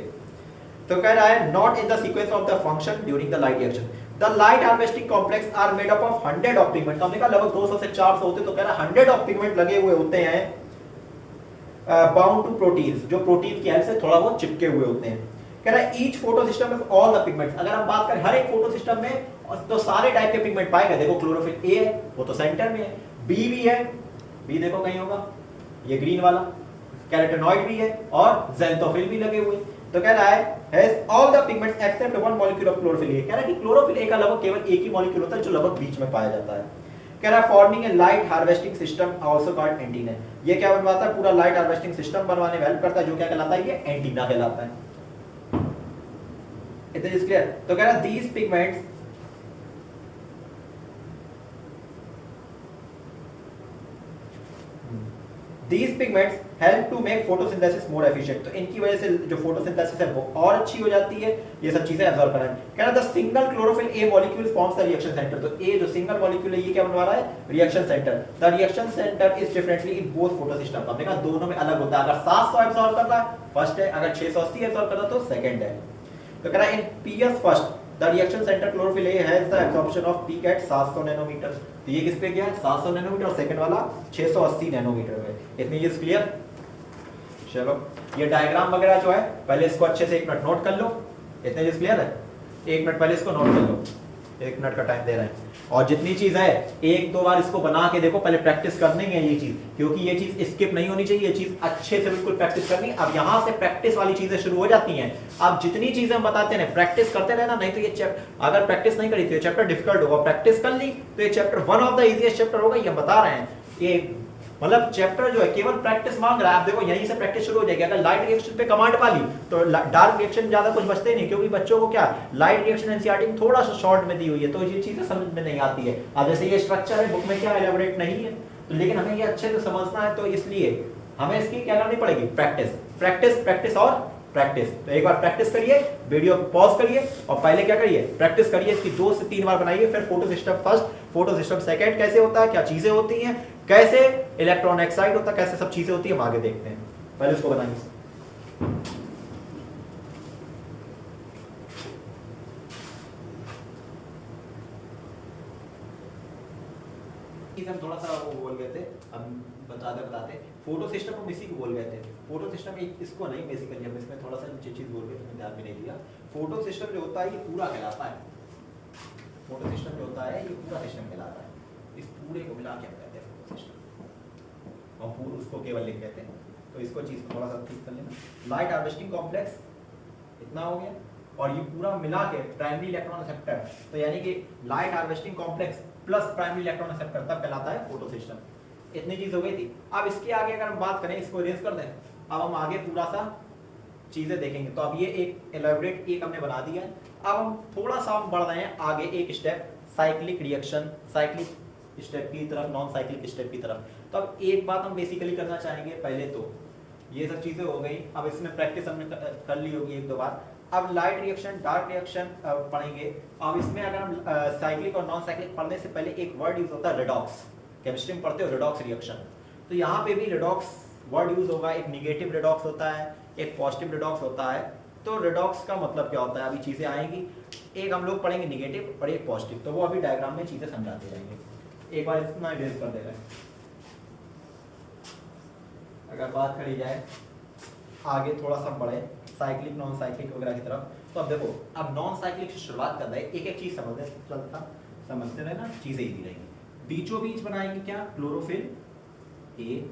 तो कह रहा है not in the sequence of the function during the light reaction. The light harvesting complex are made up of 100 of pigment. हमने कहा लगभग 200 से 400 होते, तो कह रहा है 100 ऑफ पिगमेंट लगे हुए होते हैं बाउंड टू प्रोटीन्स, जो प्रोटीन की हेल्प से थोड़ा बहुत चिपके हुए होते हैं। कह रहा है ईच फोटो सिस्टम में ऑल द पिगमेंट्स। अगर हम बात करें हर एक फोटो सिस्टम में तो सारे टाइप के पिगमेंट पाएगा। देखो क्लोरोफिल ए है, वो तो सेंटर में है, बी भी है, बी देखो कहीं होगा, ये ग्रीन वाला, कैरोटेनॉइड भी है, और ज़ैंथोफिल भी लगे हुए। तो कह रहा है has all the pigments except one molecule of chlorophyll a. कह रहा है कि क्लोरोफिल ए का लगभग केवल एक ही मॉलिक्यूल होता है जो लगभग बीच में पाया जाता है। कह रहा है forming a light harvesting system also called antenna. ये क्या बनवाता है, पूरा लाइट हार्वेस्टिंग सिस्टम बनवाने में हेल्प करता है, जो क्या कहलाता है, ये एंटीना कहलाता है। It is clear. तो कह रहा है दीस pigments These pigments help to make photosynthesis more efficient। तो इनकी वजह से जो फोटोसिंथेसिस है वो और अच्छी हो जाती है, ये सब चीजें एब्जॉर्ब कर रहा है। कह रहा है the single chlorophyll A molecule forms the reaction centre. तो ए जो सिंगल मॉलिक्यूल है ये क्या बनवा रहा है, reaction centre. The reaction centre is differently in both photosystem. हमने कहा दोनों में अलग होता है। अगर 700 एब्जॉर्ब कर रहा है फर्स्ट है, अगर 680 एब्जॉर्ब कर रहा है तो सेकंड है। तो कह रहा है in PS first the reaction centre chlorophyll a has the absorption of peak at 700 nanometre. तो ये किस पे गया, 700 नैनोमीटर, और सेकंड वाला 680 नैनोमीटर में। इतनी चीज क्लियर। चलो ये डायग्राम वगैरह जो है पहले इसको अच्छे से 1 मिनट नोट कर लो। इतने चीज क्लियर है, 1 मिनट पहले इसको नोट कर लो, 1 मिनट का टाइम दे रहे हैं। और जितनी चीज है 1-2 बार इसको बना के देखो, पहले प्रैक्टिस करनी है ये चीज, क्योंकि ये चीज स्किप नहीं होनी चाहिए, ये चीज अच्छे से बिल्कुल प्रैक्टिस करनी। अब यहाँ से प्रैक्टिस वाली चीजें शुरू हो जाती हैं। अब जितनी चीजें हम बताते हैं प्रैक्टिस करते रहना, नहीं तो ये चैप्टर अगर प्रैक्टिस नहीं करी तो ये चैप्टर डिफिकल्ट होगा। प्रैक्टिस कर ली तो ये chapter 1 of the easiest chapter होगा, ये हम बता रहे हैं। ये मतलब चैप्टर जो है केवल प्रैक्टिस मांग रहा है। आप देखो यहीं से प्रैक्टिस शुरू हो जाएगी। अगर लाइट रिएक्शन पे कमांड पा ली तो डार्क रिएक्शन ज्यादा कुछ बचते नहीं, क्योंकि बच्चों को क्या लाइट रिएक्शन एनसीईआरटी में थोड़ा सा शॉर्ट में दी हुई है, तो ये चीजें समझ में नहीं आती है। अब जैसे ये स्ट्रक्चर है बुक में क्या एलैबोरेट नहीं है, तो लेकिन हमें ये अच्छे से समझना है, तो इसलिए हमें इसकी क्या करनी पड़ेगी, प्रैक्टिस प्रैक्टिस प्रैक्टिस और प्रैक्टिस। तो एक बार प्रैक्टिस करिए, वीडियो पॉज करिए और पहले क्या करिए, प्रैक्टिस करिए। इसकी 2 से 3 बार बनाइए। फिर photo system first, photo system second कैसे होता है, क्या चीजें होती हैं, कैसे इलेक्ट्रॉन एक्साइड होता है, कैसे सब चीजें होती है, हम आगे देखते हैं। पहले इसको बनाइए। हम थोड़ा सा वो बोल गए थे, हम बताते फोटो सिस्टम हम इसी को बोल गए थे। फोटो सिस्टम इसको नहीं, बेसिकली हम इसमें थोड़ा सा चीज बोल गए, ध्यान में नहीं दिया। फोटो सिस्टम जो होता है ये पूरा कहलाता है, फोटो सिस्टम जो होता है ये पूरा सिस्टम कहलाता है। इस पूरे को मिला के हम कहते हैं फोटो सिस्टम, और पूरे उसको केवल लिख कहते हैं। तो इसको चीज़ को थोड़ा सा ठीक कर लेना। लाइट हार्वेस्टिंग कॉम्प्लेक्स इतना हो गया, और ये पूरा मिला के प्राइमरी इलेक्ट्रॉन एक्सेप्टर, तो यानी कि light harvesting complex plus primary electron acceptor तब कहलाता है फोटो सिस्टम। इतनी चीज हो गई थी। अब इसके आगे अगर हम बात करें, इसको इरेज कर दें, अब हम आगे पूरा सा चीजें देखेंगे। तो अब ये एक एलैबोरेट एक हमने बना दिया है। अब हम थोड़ा सा बढ़ रहे हैं आगे एक step, cyclic reaction, cyclic step की तरफ, नॉन साइक्लिक स्टेप की तरफ। तो अब एक बात हम बेसिकली करना चाहेंगे, पहले तो ये सब चीजें हो गई, अब इसमें प्रैक्टिस हमने कर ली होगी एक दो बार। अब लाइट रिएक्शन, डार्क रिएक्शन पढ़ेंगे। अब इसमें अगर हम साइक्लिक और नॉन साइक्लिक पढ़ने से पहले एक वर्ड यूज होता है रेडॉक्स। केमिस्ट्री में पढ़ते हो रेडॉक्स रिएक्शन, तो यहाँ पे भी रेडॉक्स वर्ड यूज होगा। एक निगेटिव रेडॉक्स होता है, एक पॉजिटिव रेडॉक्स होता है। तो रेडॉक्स का मतलब क्या होता है, अभी चीजें आएंगी। एक हम लोग पढ़ेंगे निगेटिव और एक पॉजिटिव, तो वो अभी डायग्राम में चीजें समझाते रहेंगे। एक बार इतना इरेज कर दे रहे हैं। अगर बात करी जाए आगे थोड़ा सा बढ़े साइक्लिक नॉन साइक्लिक वगैरह की तरफ, तो अब देखो, अब नॉन साइक्लिक से शुरुआत कर रहे हैं। एक एक चीज समझते रहे ना, चीजें इजी रहेंगी। बीचों बीच बनाएंगे क्या, क्लोरोफिल ए।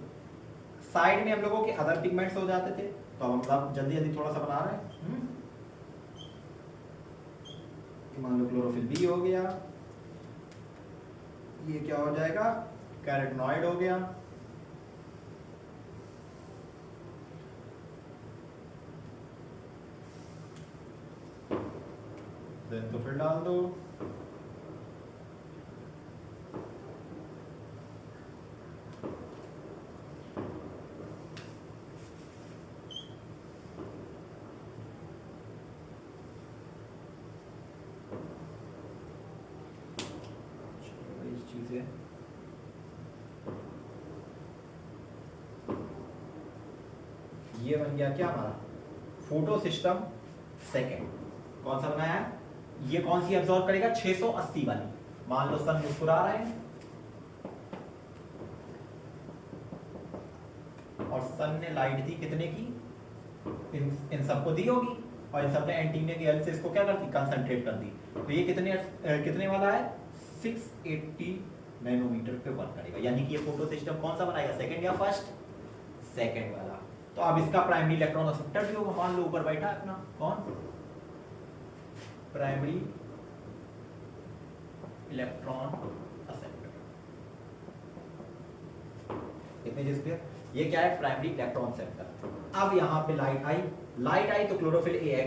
साइड में हम लोगों के अदर पिगमेंट्स हो जाते थे, तो अब हम जल्दी जल्दी थोड़ा सा बना रहे हैं। मान लो क्लोरोफिल बी हो गया, ये क्या हो जाएगा, कैरोटीनॉइड हो गया। तो फिर डाल दो, चीजें ये बन गया क्या हमारा फोटो सिस्टम सेकेंड। कौन सा बनाया है, ये कौन सी एब्जॉर्ब करेगा, 680 वाली। मान लो सन मुस्कुरा रहे हैं और सन ने लाइट दी कितने की, इन सबको दी होगी, और इन सब ने एंटीना की हेल्प से इसको क्या कर दी, कंसंट्रेट कर दी। तो ये कितने वाला है, 680 नैनोमीटर पे वर्क करेगा। यानी कि ये फोटो सिस्टम कौन सा बनाएगा, सेकंड या फर्स्ट, सेकंड वाला। तो अब इसका प्राइमरी इलेक्ट्रॉन एक्सेप्टर भी होगा। मान लो ऊपर बैठा है अपना कौन, प्राइमरी इलेक्ट्रॉन एक्सेप्टर। इतने चीज क्लियर। ये क्या है, प्राइमरी इलेक्ट्रॉन एक्सेप्टर। अब यहाँ पे लाइट आई तो क्लोरोफिल ए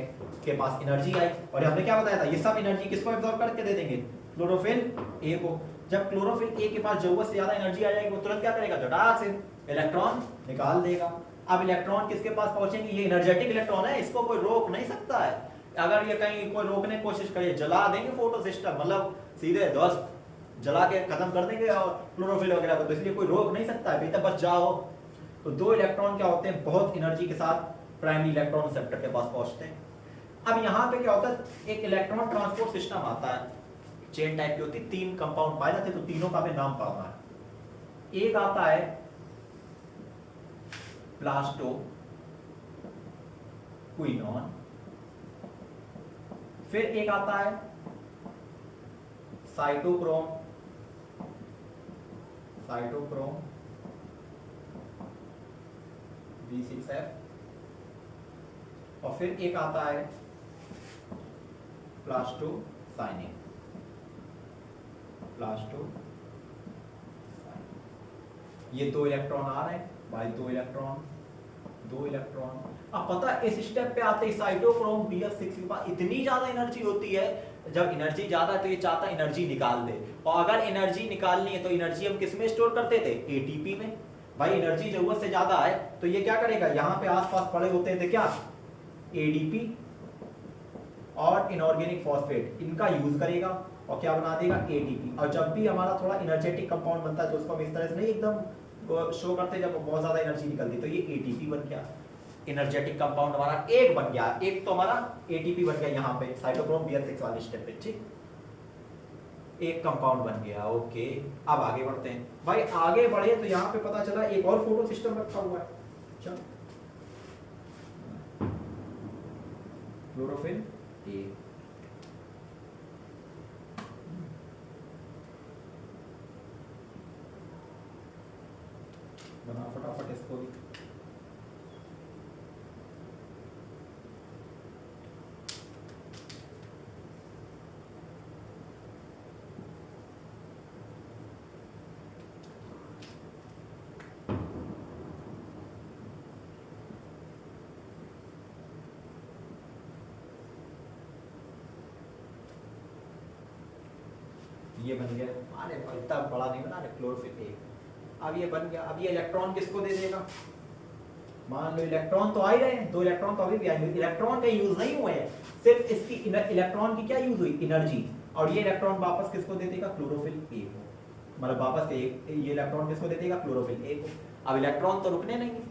के पास एनर्जी आई, और हमने क्या बताया था, ये सब एनर्जी किसको एब्जॉर्ब करके दे देंगे, क्लोरोफिल ए को। जब क्लोरोफिल ए के पास जरूरत से ज्यादा एनर्जी आ जाएगी, वो तुरंत क्या करेगा, झटाक से इलेक्ट्रॉन निकाल देगा। अब इलेक्ट्रॉन किसके पास पहुंचेंगे, ये एनर्जेटिक इलेक्ट्रॉन है, इसको कोई रोक नहीं सकता है। अगर ये कहीं कोई रोकने की कोशिश करे, जला देंगे फोटो सिस्टम, मतलब सीधे ध्वस्त, जला के खत्म कर देंगे और क्लोरोफिल वगैरह को, तो इसलिए कोई रोक नहीं सकता है, भीतर बस जाओ। तो दो इलेक्ट्रॉन क्या होते हैं, बहुत एनर्जी के साथ प्राइमरी इलेक्ट्रॉन रिसेप्टर के पास पहुंचते हैं। अब यहाँ पे क्या होता है, एक इलेक्ट्रॉन ट्रांसपोर्ट सिस्टम आता है, चेन टाइप की होती है, 3 कंपाउंड पाए जाते हैं, तो तीनों का भी नाम पढ़ना है। एक आता है प्लास्टो क्विनॉन, फिर एक आता है साइटोक्रोम B6F, और फिर एक आता है प्लास्टोसाइनिन। ये 2 इलेक्ट्रॉन आ रहे हैं भाई, 2 इलेक्ट्रॉन। अब पता है इस स्टेप पे आते ही साइटोक्रोम BF6 के पास इतनी ज्यादा एनर्जी होती है, जब एनर्जी ज्यादा है तो ये चाहता है एनर्जी निकाल दे। और अगर एनर्जी निकालनी है तो एनर्जी हम किस में स्टोर करते थे, ATP में। भाई एनर्जी जरूरत से ज्यादा है तो ये क्या करेगा, यहाँ पे आसपास पड़े होते थे क्या, ADP और इनऑर्गेनिक फॉस्फेट, इनका यूज करेगा और क्या बना देगा, ATP। और जब भी हमारा थोड़ा एनर्जेटिक कंपाउंड बनता है तो उसको हम इस तरह से नहीं एकदम शो करते जब बहुत ज्यादा एनर्जी निकलती, तो ये ATP बन गया, एनर्जेटिक कंपाउंड हमारा एक बन गया। एक तो हमारा ATP बन गया यहाँ पे साइटोक्रोम BF6 वाले स्टेप पे, ठीक, एक कंपाउंड बन गया। ओके, अब आगे बढ़ते हैं भाई। आगे बढ़े तो यहाँ पे पता चला एक और फोटो सिस्टम रखा हुआ है, चलो क्लोरोफिल ए। बना फटाफट इसको भी। ये बन गया, अरे इतना बड़ा नहीं बना, क्लोरोफिल ए। अब ये बन गया। अब ये इलेक्ट्रॉन किसको दे देगा? मान लो इलेक्ट्रॉन तो आ ही रहे हैं, 2 इलेक्ट्रॉन तो अभी भी आएंगे, इलेक्ट्रॉन का यूज नहीं हुए हैं, सिर्फ इसकी इलेक्ट्रॉन की क्या यूज हुई? एनर्जी। और ये इलेक्ट्रॉन वापस किसको दे देगा? क्लोरोफिल ए को। मतलब वापस ये इलेक्ट्रॉन किसको दे देगा? क्लोरोफिल ए को। अब इलेक्ट्रॉन तो रुकने नहीं है।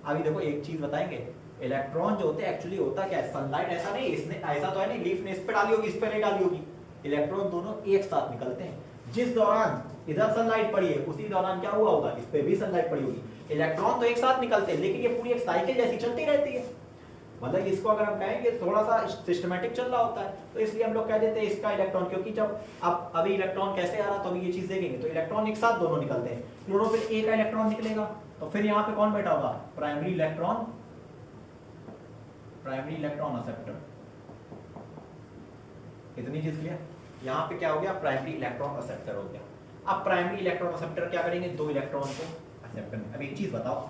अभी देखो एक चीज बताएंगे, इलेक्ट्रॉन जो होते हैं एक्चुअली होता क्या है? सनलाइट ऐसा नहीं, इसने ऐसा तो है नहीं लीफ ने इस पे डाली होगी इस पे नहीं डाली होगी, इलेक्ट्रॉन दोनों एक साथ निकलते हैं। जिस दौरान इधर सनलाइट पड़ी है उसी दौरान क्या हुआ होगा? इस पे भी सनलाइट पड़ी होगी। इलेक्ट्रॉन तो एक साथ निकलते हैं, लेकिन ये पूरी एक साइकिल जैसी चलती रहती है। मतलब इसको अगर हम कहेंगे थोड़ा सा सिस्टमैटिक चल रहा होता है, तो इसलिए हम लोग कह देते हैं इसका इलेक्ट्रॉन, क्योंकि जब अब अभी इलेक्ट्रॉन कैसे आ रहा तो अभी ये चीज देखेंगे, तो इलेक्ट्रॉन एक साथ दोनों निकलते हैं। क्लोरोफिल ए का इलेक्ट्रॉन निकलेगा तो फिर यहाँ पे कौन बैठा होगा? Primary electron acceptor. इतनी चीज क्लियर? यहाँ पे क्या हो गया? प्राइमरी इलेक्ट्रॉन एक्सेप्टर हो गया। अब प्राइमरी इलेक्ट्रॉन एक्सेप्टर क्या करेंगे? 2 इलेक्ट्रॉन को एक्सेप्ट करेंगे। अब एक चीज बताओ,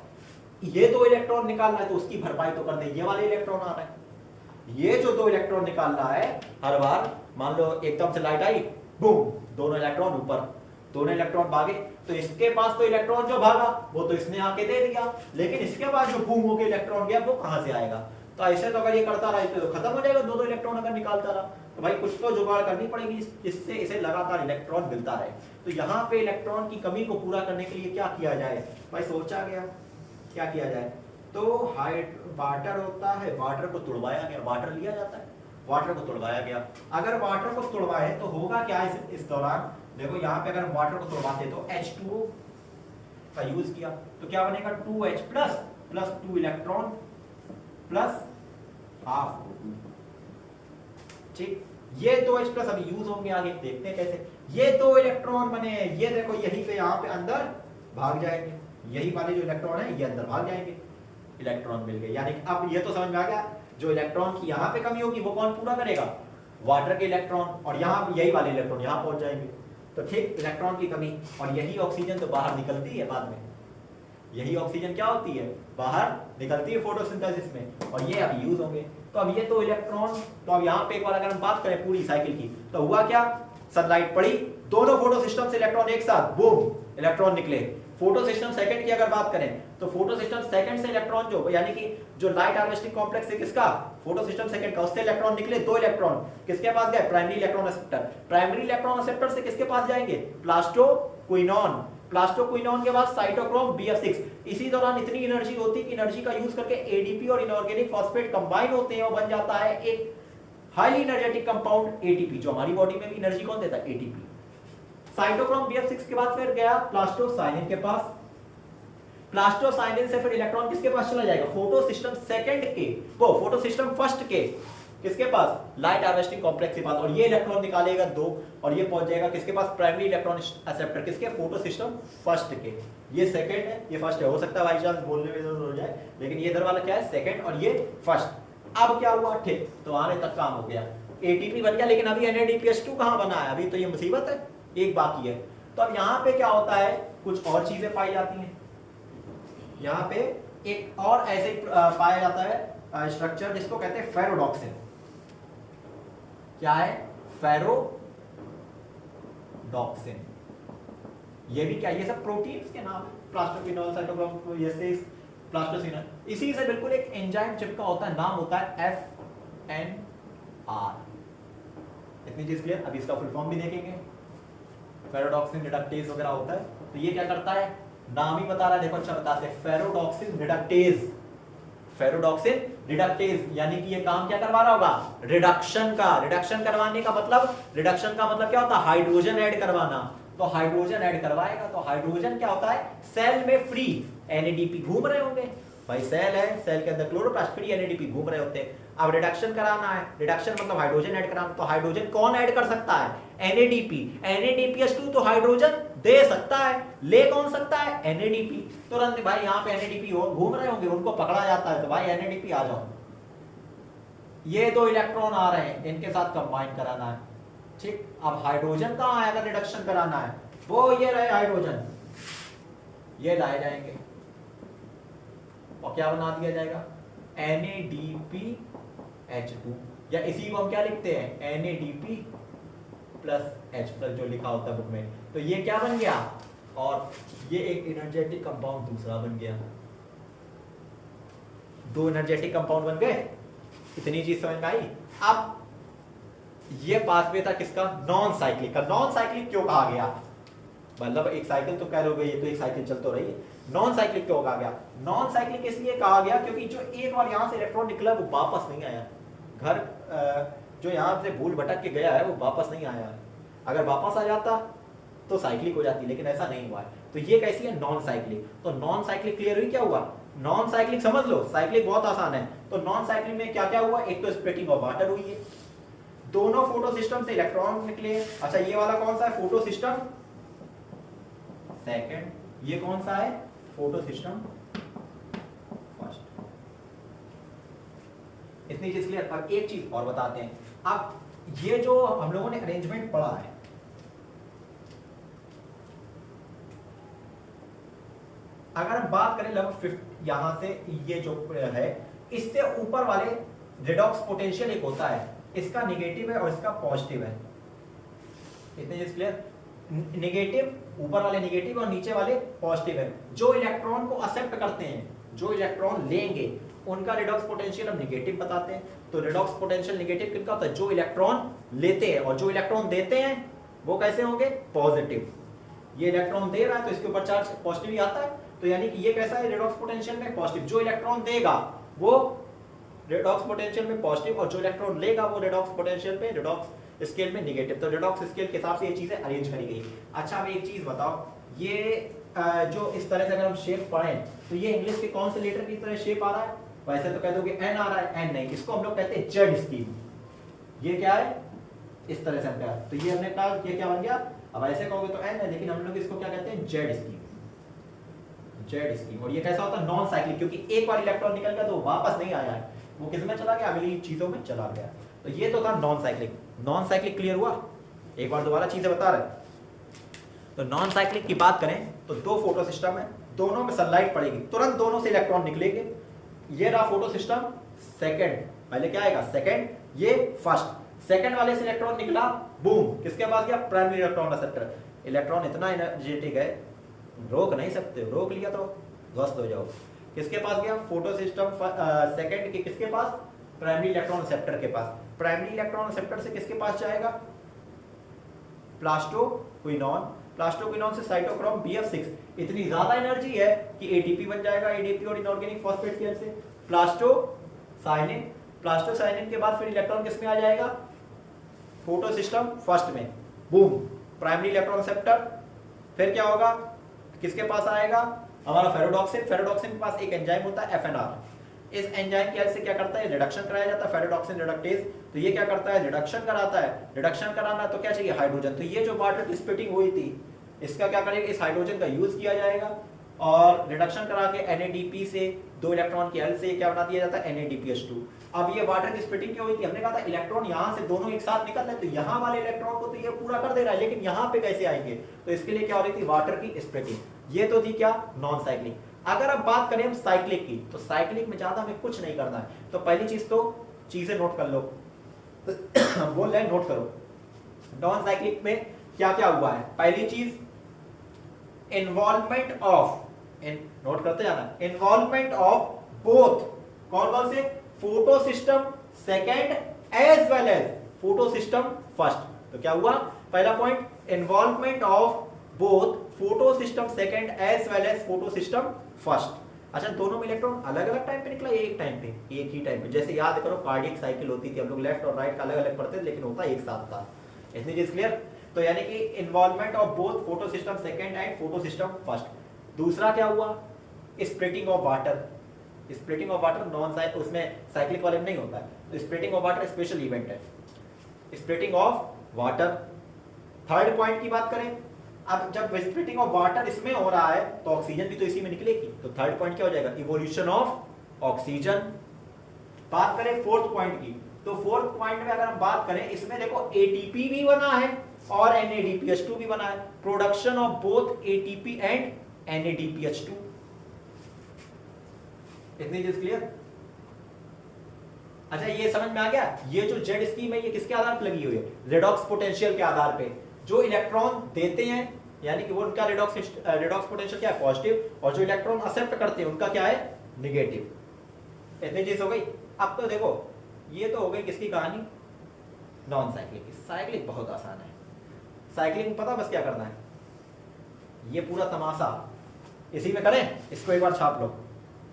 ये 2 इलेक्ट्रॉन निकाल रहा है तो उसकी भरपाई तो कर दे, ये वाले इलेक्ट्रॉन आ रहा है। ये जो 2 इलेक्ट्रॉन निकाल रहा है हर बार, मान लो एकदम से लाइट आई, बूम, दोनों इलेक्ट्रॉन ऊपर, दोनों इलेक्ट्रॉन भागे, तो इसके पास तो इलेक्ट्रॉन जो भागा वो तो इसने आके दे दिया, लेकिन इसके बाद जो बूम होके इलेक्ट्रॉन गया वो कहां से आएगा? तो ऐसे तो अगर ये करता रहा तो खत्म हो जाएगा, 2 इलेक्ट्रॉन अगर निकालता रहा तो भाई कुछ तो जुगाड़ करनी पड़ेगी जिससे इसे लगातार इलेक्ट्रॉन मिलता रहे। तो यहाँ पे इलेक्ट्रॉन की कमी को पूरा करने के लिए क्या किया जाए? भाई सोचा गया क्या किया जाए, तो वाटर होता है, वाटर को तुड़वाया गया, वाटर लिया जाता है, वाटर को तुड़वाया गया। अगर वाटर को तुड़वाए तो होगा क्या इस दौरान? देखो यहाँ पे अगर हम वाटर को तुड़वाते तो H2O का यूज किया तो क्या बनेगा? 2H plus 2 electron plus half O2। ठीक, ये 2H प्लस अभी यूज होंगे, आगे देखते हैं कैसे। ये 2 इलेक्ट्रॉन बने, ये देखो यहीं पे यहाँ पे अंदर भाग जाएंगे, यही वाले जो इलेक्ट्रॉन है ये अंदर भाग जाएंगे, इलेक्ट्रॉन मिल गए। यानी अब ये तो समझ में आ गया, जो इलेक्ट्रॉन की यहाँ पे कमी होगी वो कौन पूरा करेगा? वाटर के इलेक्ट्रॉन, और यहाँ यही वाले इलेक्ट्रॉन यहाँ पहुंच जाएंगे। तो ठीक, इलेक्ट्रॉन की कमी, और यही ऑक्सीजन तो बाहर निकलती है बाद में, यही ऑक्सीजन क्या होती है? बाहर निकलती है फोटोसिंथेसिस में, और ये अब यूज होंगे। तो अब ये 2 इलेक्ट्रॉन, तो अब यहाँ पे एक बार अगर हम बात करें पूरी साइकिल की, तो हुआ क्या? सनलाइट पड़ी, दोनों फोटो सिस्टम से इलेक्ट्रॉन एक साथ बूम इलेक्ट्रॉन निकले। फोटो सिस्टम सेकंड की अगर बात करें तो फोटो सिस्टम सेकंड से इलेक्ट्रॉन जो, यानी कि जो लाइट हार्वेस्टिंग कॉम्प्लेक्स है किसका? फोटो सिस्टम सेकंड का, उससे इलेक्ट्रॉन निकले, 2 इलेक्ट्रॉन किसके पास गए? Primary electron acceptor. Primary electron acceptor से किसके पास जाएंगे? प्लास्टोक्विनोन, प्लास्टोक्विनोन के बाद साइटोक्रोम BF6। इसी दौरान इतनी एनर्जी होती है कि एनर्जी का यूज करके ADP और इनऑर्गेनिक फॉस्फेट कंबाइन होते हैं और बन जाता है एक हाईली एनर्जेटिक कंपाउंड ATP, जो हमारी बॉडी में भी एनर्जी कौन देता है? ATP। साइटोक्रोम BF6 के बाद फिर गया प्लास्टोसाइनिन के पास, प्लास्टोसाइनिन से फिर इलेक्ट्रॉन किसके पास चला जाएगा? फोटो सिस्टम सेकंड के, वो फोटो सिस्टम फर्स्ट के किसके पास? लाइट हार्वेस्टिंग कॉम्प्लेक्स के पास, और ये इलेक्ट्रॉन निकालेगा 2 और ये पहुंच जाएगा किसके पास? प्राइमरी इलेक्ट्रॉन एक्सेप्टर किसके? फोटो सिस्टम फर्स्ट के। ये सेकंड है, ये फर्स्ट है, हो सकता है बाई चांस बोलने में जरूर हो जाए, लेकिन ये इधर वाला क्या है? सेकंड, और ये फर्स्ट। अब क्या हुआ? ठीक, तो आने तक काम हो गया, ATP बन गया, लेकिन अभी NADPH2 कहां बना है? अभी तो ये मुसीबत है, एक बाकी है। तो अब यहाँ पे क्या होता है? कुछ और चीजें पाई जाती हैं। यहाँ पे एक और ऐसे पाया जाता है स्ट्रक्चर जिसको कहते हैं फेरोडॉक्सिन। क्या है? फेरोडॉक्सिन। ये भी क्या? ये सब प्रोटीन्स के नाम है, प्लास्टोक्विनोल, साइटोक्रोम, ये से प्लास्टोसिनोल। इसी से बिल्कुल एक एंजाइम चिपका होता है, नाम होता है FNR। इतनी चीज क्लियर? अभी इसका फुल फॉर्म भी देखेंगे। फेरोडॉक्सिन रिडक्टेज वगैरह होता है, तो ये क्या करता है? नाम ही बता रहा है, देखो अच्छा बताते हैं, फेरोडॉक्सिन रिडक्टेज। फेरोडॉक्सिन रिडक्टेज यानी कि ये काम क्या करवा रहा होगा? रिडक्शन का। रिडक्शन करवाने का मतलब, रिडक्शन का मतलब क्या होता है? हाइड्रोजन ऐड करवाना। तो हाइड्रोजन ऐड करवाएगा, तो हाइड्रोजन क्या होता है? सेल में फ्री NADP घूम रहे होंगे, भाई सेल है, सेल के अंदर क्लोरोप्लास्ट, फ्री NADP घूम रहे होते हैं। अब रिडक्शन कराना है, रिडक्शन मतलब हाइड्रोजन ऐड कराना, तो हाइड्रोजन कौन ऐड कर सकता है? NADP। NADPH2 तो हाइड्रोजन दे सकता है, ले कौन सकता है, NADP। तुरंत भाई यहाँ पे NADP हो घूम रहे होंगे, उनको पकड़ा जाता है तो भाई NADP आ जाओ, ये दो इलेक्ट्रॉन आ रहे हैं, इनके साथ कंबाइन कराना है, ठीक। अब हाइड्रोजन कहाँ है अगर रिडक्शन कराना है, वो ये रहे हाइड्रोजन, ये लाए जाएंगे और क्या बना दिया जाएगा, NADPH2, या इसी को हम क्या लिखते हैं, NADP प्लस H प्लस जो लिखा होता है बुक में। तो ये क्या बन गया, और ये एक एनर्जेटिक कंपाउंड दूसरा बन गया, दो एनर्जेटिक कंपाउंड बन गए। इतनी चीज समझ में आई। अब ये पाथवे था किसका, नॉन साइक्लिक का। नॉन साइक्लिक क्यों कहा गया, मतलब एक साइकिल तो कह रहे, ये तो एक साइकिल चल तो रही है, नॉन साइक्लिक क्यों कहा गया। नॉन साइक्लिक इसलिए कहा गया क्योंकि जो एक बार यहां से इलेक्ट्रॉन निकला वो वापस नहीं आया, घर जो यहाँ से भूल भटक के गया है वो वापस नहीं आया। अगर वापस आ जाता तो साइक्लिक हो जाती, लेकिन ऐसा नहीं हुआ है। तो ये कैसी है, नॉन साइक्लिक। तो नॉन साइक्लिक क्लियर हुई, क्या हुआ, नॉन साइक्लिक समझ लो, साइक्लिक बहुत आसान है। तो नॉन साइक्लिक में क्या क्या हुआ, एक तो स्प्लिटिंग ऑफ वाटर हुई है, दोनों फोटो सिस्टम से इलेक्ट्रॉन निकले। अच्छा ये वाला कौन सा है, फोटो सिस्टम सेकंड, ये कौन सा है, फोटो सिस्टम फर्स्ट। इतनी चीज क्लियर। अब एक चीज और बताते हैं, अब ये जो हम लोगों ने अरेंजमेंट पढ़ा है, अगर हम बात करें लगभग यहां से ये जो है, इससे ऊपर वाले रेडॉक्स पोटेंशियल एक होता है, इसका निगेटिव है और इसका पॉजिटिव है। इतनी चीज क्लियर। निगेटिव, ऊपर वाले निगेटिव और नीचे वाले पॉजिटिव है। जो इलेक्ट्रॉन को एक्सेप्ट करते हैं, जो इलेक्ट्रॉन लेंगे, उनका रेडॉक्स पोटेंशियल हम निगेटिव बताते हैं। तो रेडॉक्स पोटेंशियल निगेटिव किसका होता है, जो इलेक्ट्रॉन लेते हैं, और जो इलेक्ट्रॉन देते हैं वो कैसे होंगे, पॉजिटिव। ये इलेक्ट्रॉन दे रहा है तो इसके ऊपर चार्ज पॉजिटिव ही आता है, तो यानी कि ये कैसा है, रेडॉक्स पोटेंशियल में पॉजिटिव। जो इलेक्ट्रॉन देगा वो रेडॉक्स पोटेंशियल में पॉजिटिव, और जो इलेक्ट्रॉन लेगा वो रेडॉक्स पोटेंशियल में, रेडॉक्स स्केल में निगेटिव। तो रेडॉक्स स्केल के हिसाब से ये चीजें अरेंज करी गई। अच्छा अब एक चीज बताओ, ये जो इस तरह से अगर हम शेप पढ़ें तो ये इंग्लिश के कौन से लेटर की तरह शेप आ रहा है, वैसे तो कह दोगे एन आ रहा है, एन नहीं, इसको हम लोग कहते हैं जेड स्कीम। ये क्या है, इस तरह से हम क्या, तो ये हमने कहा ये क्या बन गया, अब ऐसे कहोगे तो एन है, लेकिन हम लोग इसको क्या कहते हैं, जेड स्कीम, जेड स्कीम। और ये कैसा होता है, नॉन साइक्लिक, क्योंकि एक बार इलेक्ट्रॉन निकल गया तो वापस नहीं आया है, वो किस में चला गया, अगली चीजों में चला गया। तो ये तो था non cyclic. Non cyclic clear हुआ, एक बार दोबारा चीजें बता रहे। तो नॉन साइक्लिक की बात करें तो दो फोटो सिस्टम है, दोनों में सनलाइट पड़ेगी, तुरंत दोनों से इलेक्ट्रॉन निकलेंगे। ये रहा फोटो सिस्टम सेकंड, पहले क्या आएगा सेकंड, ये फर्स्ट। सेकंड वाले से इलेक्ट्रॉन निकला, बूम, किसके पास गया, प्राइमरी इलेक्ट्रॉन रिसेप्टर। इलेक्ट्रॉन इतना एनर्जेटिक है, रोक नहीं सकते, रोक लिया तो ध्वस्त हो जाओ। किसके पास गया, फोटो सिस्टम सेकंड के किसके पास, प्राइमरी इलेक्ट्रॉन रिसेप्टर के पास। प्राइमरी इलेक्ट्रॉन रिसेप्टर से किसके पास जाएगा, प्लास्टोक्विनोन, प्लास्टोक्विनोन से साइटोक्रोम BF6। इतनी ज्यादा एनर्जी है कि ATP बन जाएगा, ADP और इनऑर्गेनिक फॉस्फेट की हेल्प से। प्लास्टोसाइनिन, प्लास्टोसाइनिन के बाद फिर इलेक्ट्रॉन किसमें आ जाएगा, फोटो सिस्टम फर्स्ट में, बूम, प्राइमरी इलेक्ट्रॉन रिसेप्टर। फिर क्या होगा, किसके पास आएगा, हमारा फेरोडॉक्सिन। फेरोडॉक्सिन के पास एक एंजाइम होता है FNR, इस एंजाइम की हेल्प से क्या करता है, रिडक्शन कराया जाता है, फेरोडॉक्सिन रिडक्टेज। तो ये क्या करता है, रिडक्शन कराता है। रिडक्शन कराना तो क्या चाहिए, हाइड्रोजन। तो ये जो वाटर की स्प्लिटिंग हुई थी, इसका क्या करेंगे, इस हाइड्रोजन का यूज किया जाएगा और रिडक्शन करा के NADP से दो इलेक्ट्रॉन की हेल्प से क्या बना दिया जाता है, NADPH2। अब ये वाटर की स्प्लिटिंग क्यों हुई थी, हमने कहा था इलेक्ट्रॉन यहाँ से दोनों एक साथ निकल रहे, तो यहाँ वाले इलेक्ट्रॉन को तो ये पूरा कर दे रहा है, लेकिन यहाँ पे कैसे आएंगे, तो इसके लिए क्या हो रही थी, वाटर की स्प्लिटिंग। ये तो थी क्या, नॉन साइक्लिक। अगर अब बात करें हम साइक्लिक की, तो साइक्लिक में ज्यादा हमें कुछ नहीं करना है। तो पहली चीज तो चीजें नोट कर लो, बोल रहे नोट करो। नॉन साइक्लिक में क्या क्या हुआ है, पहली चीज इन्वॉल्वमेंट ऑफ, नोट करते जाना, इन्वॉल्वमेंट ऑफ बोथ, कौन कौन से, photo system second as well as photo system first. तो क्या हुआ, पहला point, involvement of both photo system second as well as photo system first. अच्छा दोनों में इलेक्ट्रॉन अलग अलग टाइम पे निकला, एक टाइम पे, एक ही टाइम पे। जैसे याद करो कार्डियक साइकिल होती थी, हम लोग लेफ्ट और राइट का अलग अलग पढ़ते थे, लेकिन होता एक साथ था। इतनी चीज क्लियर। तो यानी कि involvement of both photo system second and photo system first. दूसरा क्या हुआ, splitting of water. Splitting of water non cyclic, उसमें साइक्लिक वाले में नहीं होता है, तो splitting of water special event है, splitting of water. Third point की बात करें अब जब स्प्लिटिंग ऑफ वाटर इसमें हो रहा है तो ऑक्सीजन भी तो इसी में निकलेगी, तो थर्ड पॉइंट क्या हो जाएगा, इवोल्यूशन ऑफ ऑक्सीजन। बात करें फोर्थ पॉइंट की, तो फोर्थ पॉइंट में अगर हम बात करें, इसमें देखो एटीपी भी बना है और NADPH2 भी बना है, production of both ATP and NADPH2। इतनी चीज क्लियर? अच्छा ये समझ में आ गया, ये जो जेड स्कीम है ये किसके आधार पर लगी हुई है, रेडॉक्स पोटेंशियल के आधार पे। जो इलेक्ट्रॉन देते हैं यानी कि वो उनका रेडॉक्स पोटेंशियल क्या है, पॉजिटिव, और जो इलेक्ट्रॉन एक्सेप्ट करते हैं उनका क्या है, नेगेटिव। इतनी चीज हो गई। अब तो देखो ये तो हो गई किसकी कहानी, नॉन साइक्लिक की। साइक्लिक बहुत आसान है, साइक्लिक में पता बस क्या करना है, ये पूरा तमाशा इसी में करें, इसको एक बार छाप लो,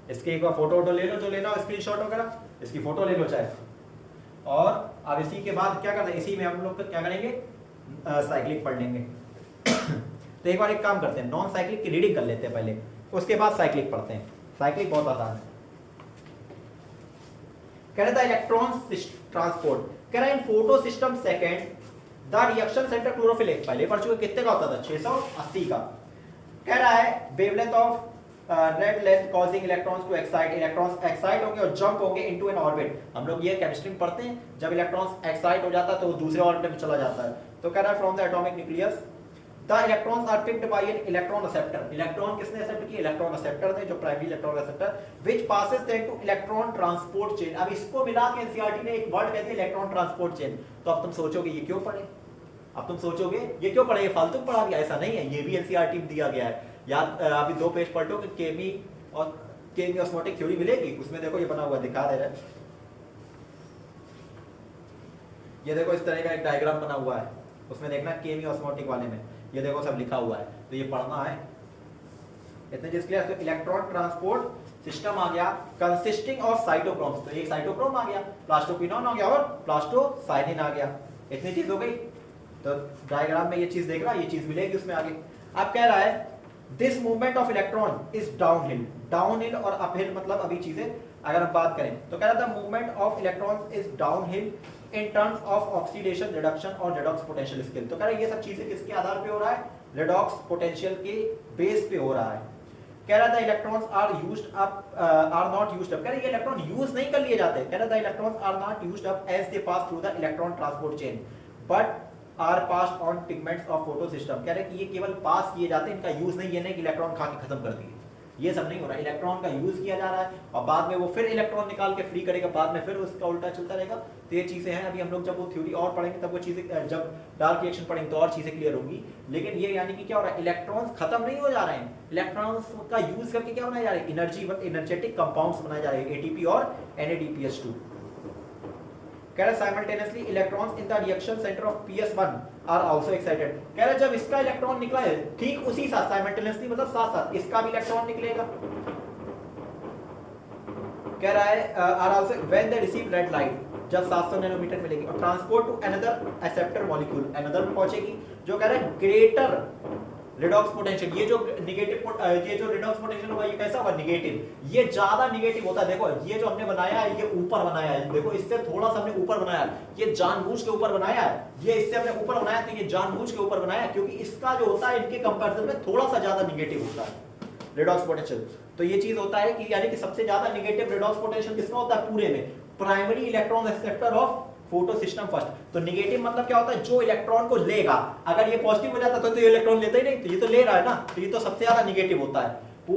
इसकी एक बार फोटो ले लो, जो लेना हो स्क्रीनशॉट वगैरह, इसकी फोटो ले लो चाहे, और अब इसी के बाद क्या करना है, इसी में हम लोग क्या करेंगे, साइक्लिक पढ़ लेंगे। तो एक बार एक काम करते हैं, नॉन साइक्लिक की रीडिंग कर लेते हैं पहले, उसके बाद साइक्लिक पढ़ते हैं। साइक्लिक बहुत आसान है। कह रहा था इलेक्ट्रॉन ट्रांसपोर्ट, कह रहा है in photo system second the reaction centre chlorophyll, पहले पढ़ चुके, कितने का होता था, 680 का। कह रहा है wavelength of red length causing electrons to excite, electrons excite होंगे और जंप होंगे इनटू एन ऑर्बिट। हम लोग ये केमिस्ट्री में पढ़ते हैं, जब इलेक्ट्रॉन्स एक्साइट हो जाता है तो वो दूसरे ऑर्बिट में चला जाता है। तो कह रहा है from the atomic nucleus the electrons are picked by an electron acceptor, electron किसने एक्सेप्ट किए, इलेक्ट्रॉन एक्सेप्टर ने, जो primary electron acceptor, which passes then to electron transport chain. अब इसको मिला के एनसीईआरटी ने एक वर्ड कहती है इलेक्ट्रॉन ट्रांसपोर्ट चेन। तो अब तुम सोचोगे ये क्यों पढ़े, अब तुम सोचोगे ये क्यों पढ़े, ये फालतू पढ़ा गया, ऐसा नहीं है, ये भी एनसीईआरटी में दिया गया है। याद अभी 2 पेज पढ़ लो कि केमी और केमी ऑस्मोटिक थ्योरी मिलेगी, उसमें देखो ये बना हुआ दिखा दे रहा है, ये देखो इस तरह का एक डायग्राम बना हुआ है, उसमें देखना केमी ऑस्मोटिक वाले में ये देखो सब लिखा हुआ है, तो ये पढ़ना है। इतने चीज क्लियर। तो इलेक्ट्रॉन ट्रांसपोर्ट सिस्टम आ गया कंसिस्टिंग ऑफ साइटोक्रोम्स, तो एक साइटोक्रोम आ गया, प्लास्टोक्विनोन आ गया और प्लास्टोसाइनिन आ गया। इतनी चीज हो गई। तो डायग्राम में ये चीज देख रहा, ये चीज मिलेगी उसमें आगे। अब कह रहा है this movement of electron is downhill, downhill और अपहिल मतलब अभी चीजें अगर हम बात करें तो कह रहा था movement of electron is downhill in terms of oxidation reduction और रेडॉक्स पोटेंशियल स्केल। तो कह रहा है ये सब चीजें किसके आधार पे हो रहा है, रेडॉक्स पोटेंशियल के बेस पे हो रहा है। कह रहा था electrons are used up are not used up, कह रहा है ये इलेक्ट्रॉन यूज नहीं कर लिए जाते, कह रहा था electrons are not used up as they pass through the electron transport chain but are passed on pigments of photo system. कह रहे हैं कि ये केवल पास किए जाते हैं, इनका यूज नहीं, ये नहीं कि इलेक्ट्रॉन खा के खत्म कर दिए, ये सब नहीं हो रहा। इलेक्ट्रॉन का यूज किया जा रहा है और बाद में वो फिर इलेक्ट्रॉन निकाल के फ्री करेगा, बाद में फिर उसका उल्टा चलता रहेगा। तो ये चीजें हैं, अभी हम लोग जब वो थ्योरी और पढ़ेंगे तब वो चीजें, जब डार्क रिएक्शन पढ़ेंगे तो और चीजें क्लियर होंगी। लेकिन ये यानी कि क्या हो रहा है, इलेक्ट्रॉन्स खत्म नहीं हो जा रहे हैं, इलेक्ट्रॉन्स का यूज करके क्या बनाए जा रहे हैं, एनर्जेटिक कंपाउंड्स बनाए जा रहे हैं, एटीपी और NADPH2। कह रहा है simultaneously electrons in the reaction centre of PS1 are also excited. कह रहा है जब इसका इलेक्ट्रॉन निकला है ठीक उसी साथ, साइमल्टेनियसली मतलब साथ साथ इसका भी इलेक्ट्रॉन निकलेगा। कह रहा है are also when they receive red light, जब 700 नैनोमीटर मिलेगी और transport to another acceptor molecule, another में पहुंचेगी, जो कह रहा है ग्रेटर रेडॉक्स पोटेंशियल। ये जो नेगेटिव, ये जो रेडॉक्स पोटेंशियल होगा ये कैसा होगा, नेगेटिव, ये ज्यादा नेगेटिव होता है। देखो ये जो हमने बनाया है ये ऊपर बनाया है, देखो इससे थोड़ा सा हमने ऊपर बनाया है, ये जानबूझ के ऊपर बनाया है, ये इससे हमने ऊपर बनाया तो ये जानबूझ के ऊपर बनाया है, क्योंकि इसका जो होता है इनके कंपैरिजन में थोड़ा सा ज्यादा नेगेटिव होता है रेडॉक्स पोटेंशियल। तो ये चीज होता है कि यानी कि सबसे ज्यादा नेगेटिव रेडॉक्स पोटेंशियल किसका होता है पूरे में, primary electron acceptor of photo system first. तो नेगेटिव मतलब क्या होता है, जो इलेक्ट्रॉन को लेगा, अगर ये पॉजिटिव हो जाता तो ये इलेक्ट्रॉन लेता ही नहीं, तो ये तो ले रहा है ना, तो ये तो सबसे ज्यादा नेगेटिव होता है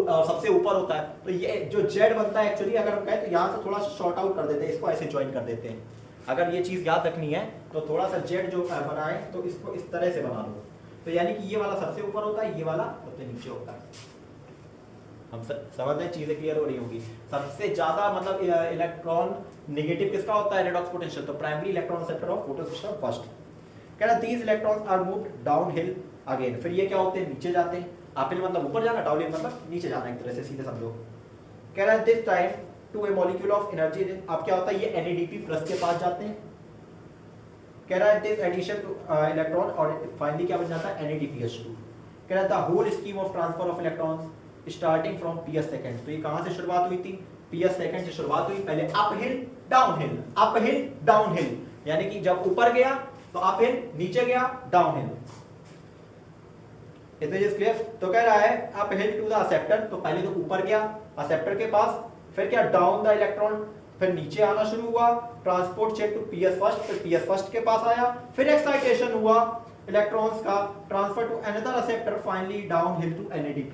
और सबसे ऊपर होता है। तो ये जो जेड बनता है एक्चुअली, अगर हम कहें तो यहाँ से थोड़ा शॉर्ट आउट कर देते हैं, इसको ऐसे ज्वाइन कर देते हैं। अगर ये चीज याद रखनी है तो थोड़ा सा जेड जो बनाए तो इसको इस तरह से बना लो, तो यानी कि ये वाला सबसे ऊपर होता है, ये वाला सबसे नीचे होता है। हम समझ रहे हैं, चीजें क्लियर हो रही होंगी। सबसे ज्यादा मतलब इलेक्ट्रॉन नेगेटिव किसका होता है रेडॉक्स पोटेंशियल, तो primary electron acceptor of photo system first. कह रहा these electrons are moved downhill again, फिर ये क्या होते हैं, नीचे जाते हैं। अपहिल मतलब ऊपर जाना, डाउनहिल मतलब नीचे जाना, एक तरह से सीधे समझो। कह रहा है this time to a molecule of energy, अब क्या होता है, ये NADP+ के पास जाते हैं। कह रहा है दिस एडिशन टू इलेक्ट्रॉन और फाइनली क्या बन जाता है, NADPH2। कह रहा था whole scheme of transfer of electrons starting from PS second. तो ये कहां से शुरुआत हुई थी, PS सेकंड से शुरुआत हुई। पहले अपहिल डाउनहिल, अपहिल डाउनहिल, यानी कि जब ऊपर गया तो अपहिल, नीचे गया डाउनहिल। इतने चीज क्लियर। तो कह रहा है up hill to the acceptor, तो पहले तो ऊपर गया एक्सेप्टर के पास, फिर क्या डाउन द इलेक्ट्रॉन, फिर नीचे आना शुरू हुआ, transport chain to PS first, फिर पीएस फर्स्ट के पास आया, फिर एक्साइटेशन हुआ इलेक्ट्रॉन्स का, transfer to another acceptor, finally down hill to NADP+।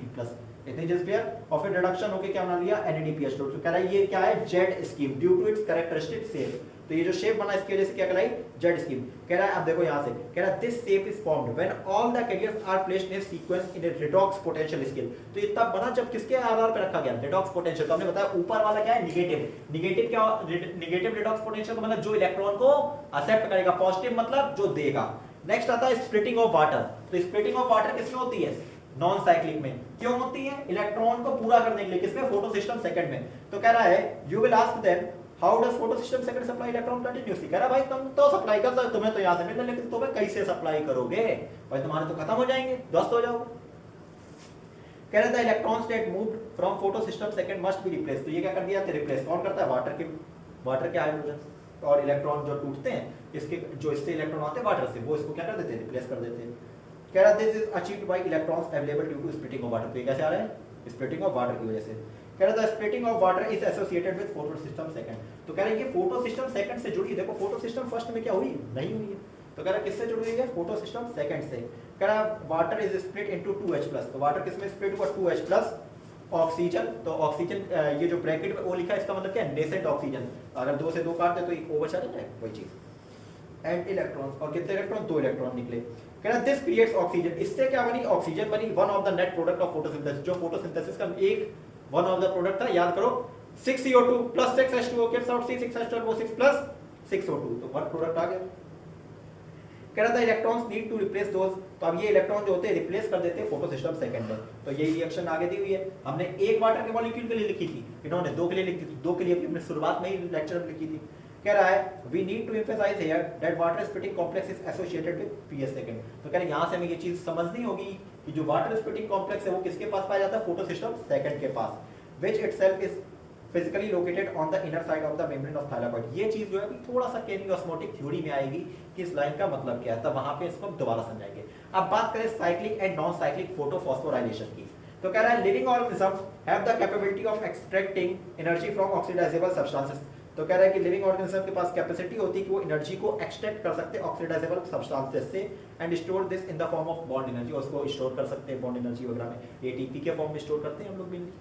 इतनी चीज क्लियर। और फिर रिडक्शन होके क्या बना लिया NADPH। तो कह रहा है ये क्या है Z scheme due to its characteristic shape. तो ये जो शेप बना इसकी वजह से क्या कहलाई जेड स्कीम। कह रहा है अब देखो यहां से कह रहा है this shape is formed when all the carriers are placed in sequence in a redox potential scale. तो ये तब बना जब किसके आधार पर रखा गया रिडॉक्स पोटेंशियल। तो हमने बताया ऊपर वाला क्या है नेगेटिव। नेगेटिव क्या नेगेटिव रिडॉक्स पोटेंशियल का मतलब जो इलेक्ट्रॉन को एक्सेप्ट करेगा, पॉजिटिव मतलब जो देगा। नेक्स्ट आता है स्प्लिटिंग ऑफ वाटर। तो स्प्लिटिंग ऑफ वाटर किसमें होती है नॉन साइक्लिक में। क्यों होती है इलेक्ट्रॉन को पूरा करने के लिए, किसमें फोटो सिस्टम सेकंड में। तो कह रहा है you will ask then how does photo system second supply electron continuously. कह रहा भाई तुम तो सप्लाई कर सकते, तुम्हें तो यहां से मिल रहा है लेकिन तुम्हें कैसे सप्लाई करोगे भाई, तुम्हारे तो खत्म हो जाएंगे, ध्वस्त हो जाओगे। कह रहा था electron state moved from photo system second must be replace. तो ये क्या कर दिया रिप्लेस कौन करता है वाटर के हाइड्रोजन और इलेक्ट्रॉन जो टूटते हैं इसके जो इससे इलेक्ट्रॉन आते हैं वाटर से, वो इसको क्या कर देते हैं रिप्लेस कर देते हैं। कह रहा this is achieved by electrons available due to splitting of water. तो ये कैसे आ रहा है स्प्लिटिंग ऑफ वाटर की वजह से। कह रहा था splitting of water is associated with photo system second. तो कह रहा है ये फोटो सिस्टम सेकंड से जुड़ी है। देखो फोटो सिस्टम फर्स्ट में क्या हुई नहीं हुई है, तो कह रहा किससे जुड़ी हुई है फोटो सिस्टम सेकंड से। कह रहा water is split into 2H+। तो वाटर किसमें स्प्लिट हुआ 2H+, ऑक्सीजन। तो ऑक्सीजन ये जो ब्रैकेट में ओ लिखा है इसका मतलब क्या है नेसेंट ऑक्सीजन। अगर 2 से 2 काटते तो एक O बचा रहता है वही चीज। एंड इलेक्ट्रॉन्स और कितने इलेक्ट्रॉन 2 इलेक्ट्रॉन निकले। कह रहा दिस क्रिएट्स ऑक्सीजन। इससे क्या बनी ऑक्सीजन बनी, one of the net product of photosynthesis. जो फोटोसिंथेसिस का एक वन ऑफ द प्रोडक्ट था याद करो 6CO2 + 6H2O gets out C6H12O6 + 6O2। तो वन प्रोडक्ट आ गया। कह रहा था इलेक्ट्रॉन्स नीड टू रिप्लेस दोस। तो अब ये इलेक्ट्रॉन जो होते हैं रिप्लेस कर देते हैं फोटो सिस्टम सेकंड में। तो यही रिएक्शन आगे दी हुई है। हमने एक वाटर के मॉलिक्यूल के लिए लिखी थी, इन्होंने 2 के लिए लिखी थी, 2 के लिए हमने शुरुआत में ही लेक्चर में लिखी थी। कह रहा है we need to emphasise here that water splitting complex is associated with PS second. तो कह रहे यहां से हमें ये चीज समझनी होगी कि जो वाटर स्प्लिटिंग कॉम्प्लेक्स है वो किसके पास पाया जाता है फोटो सिस्टम सेकंड के पास, which itself is physically located on the inner side of the membrane of thylakoid. ये चीज जो है थोड़ा सा केमियोस्मोटिक थ्योरी में आएगी कि इस लाइन का मतलब क्या है, तब वहां पे इसको हम दोबारा समझाएंगे। अब बात करें cyclic and non cyclic photophosphorylation की। तो कह रहा है living organism have the capability of extracting energy from oxidisable substances. तो कह रहा है कि लिविंग ऑर्गेनिज्म के पास कैपेसिटी होती है कि वो एनर्जी को एक्सट्रैक्ट कर सकते हैं ऑक्सीडाइजेबल सब्सटेंसेस से and store this in the form of bond energy. उसको स्टोर कर सकते हैं बॉन्ड एनर्जी वगैरह में एटीपी के फॉर्म में स्टोर करते हैं हम लोग मेनली।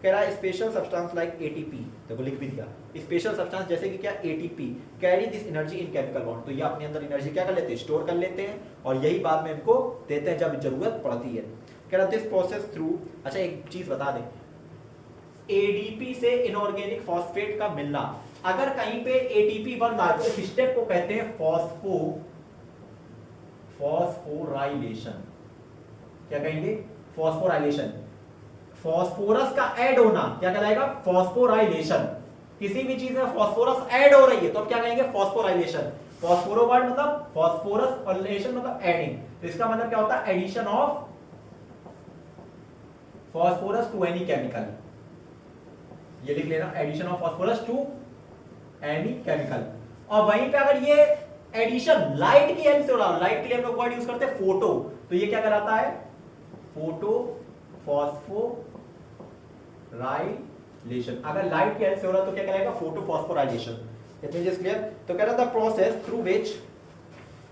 कह रहा है स्पेशल सब्सटेंस लाइक एटीपी, देखो लिख भी दिया स्पेशल सब्सटेंस जैसे कि क्या ATP carry this energy in chemical bond. तो ये अपने अंदर एनर्जी क्या कर लेते हैं स्टोर कर लेते हैं और यही बाद में इनको देते हैं जब जरूरत पड़ती है। कह रहा दिस प्रोसेस थ्रू, अच्छा एक चीज बता दें एडीपी से इनऑर्गेनिक फॉस्फेट का मिलना, अगर कहीं पे एटीपी बन रहा है तो इस स्टेप को कहते हैं फॉस्फोराइलेशन। क्या कहेंगे फॉस्फोराइलेशन। फॉस्फोरस का ऐड होना क्या कहलाएगा फॉस्फोराइलेशन। किसी भी चीज में फॉस्फोरस ऐड हो रही है तो अब क्या कहेंगे फॉस्फोराइलेशन। फॉस्फोरो वर्ड मतलब फॉस्फोरस और रिलेशन मतलब एडिंग। तो इसका मतलब क्या होता है addition of phosphorus to any chemical. ये लिख लेना addition of phosphorus to any chemical. और वहीं पे अगर ये एडिशन लाइट की हेल्प से हो रहा है, लाइट के लिए हम लोग वर्ड यूज करते हैं फोटो, तो ये क्या कहलाता है फोटो फॉस्फोराइलेशन। अगर लाइट की हेल्प से हो रहा है तो क्या कहलाएगा फोटो फॉस्फोराइलेशन। इतनी चीज क्लियर। तो कह रहा था process through which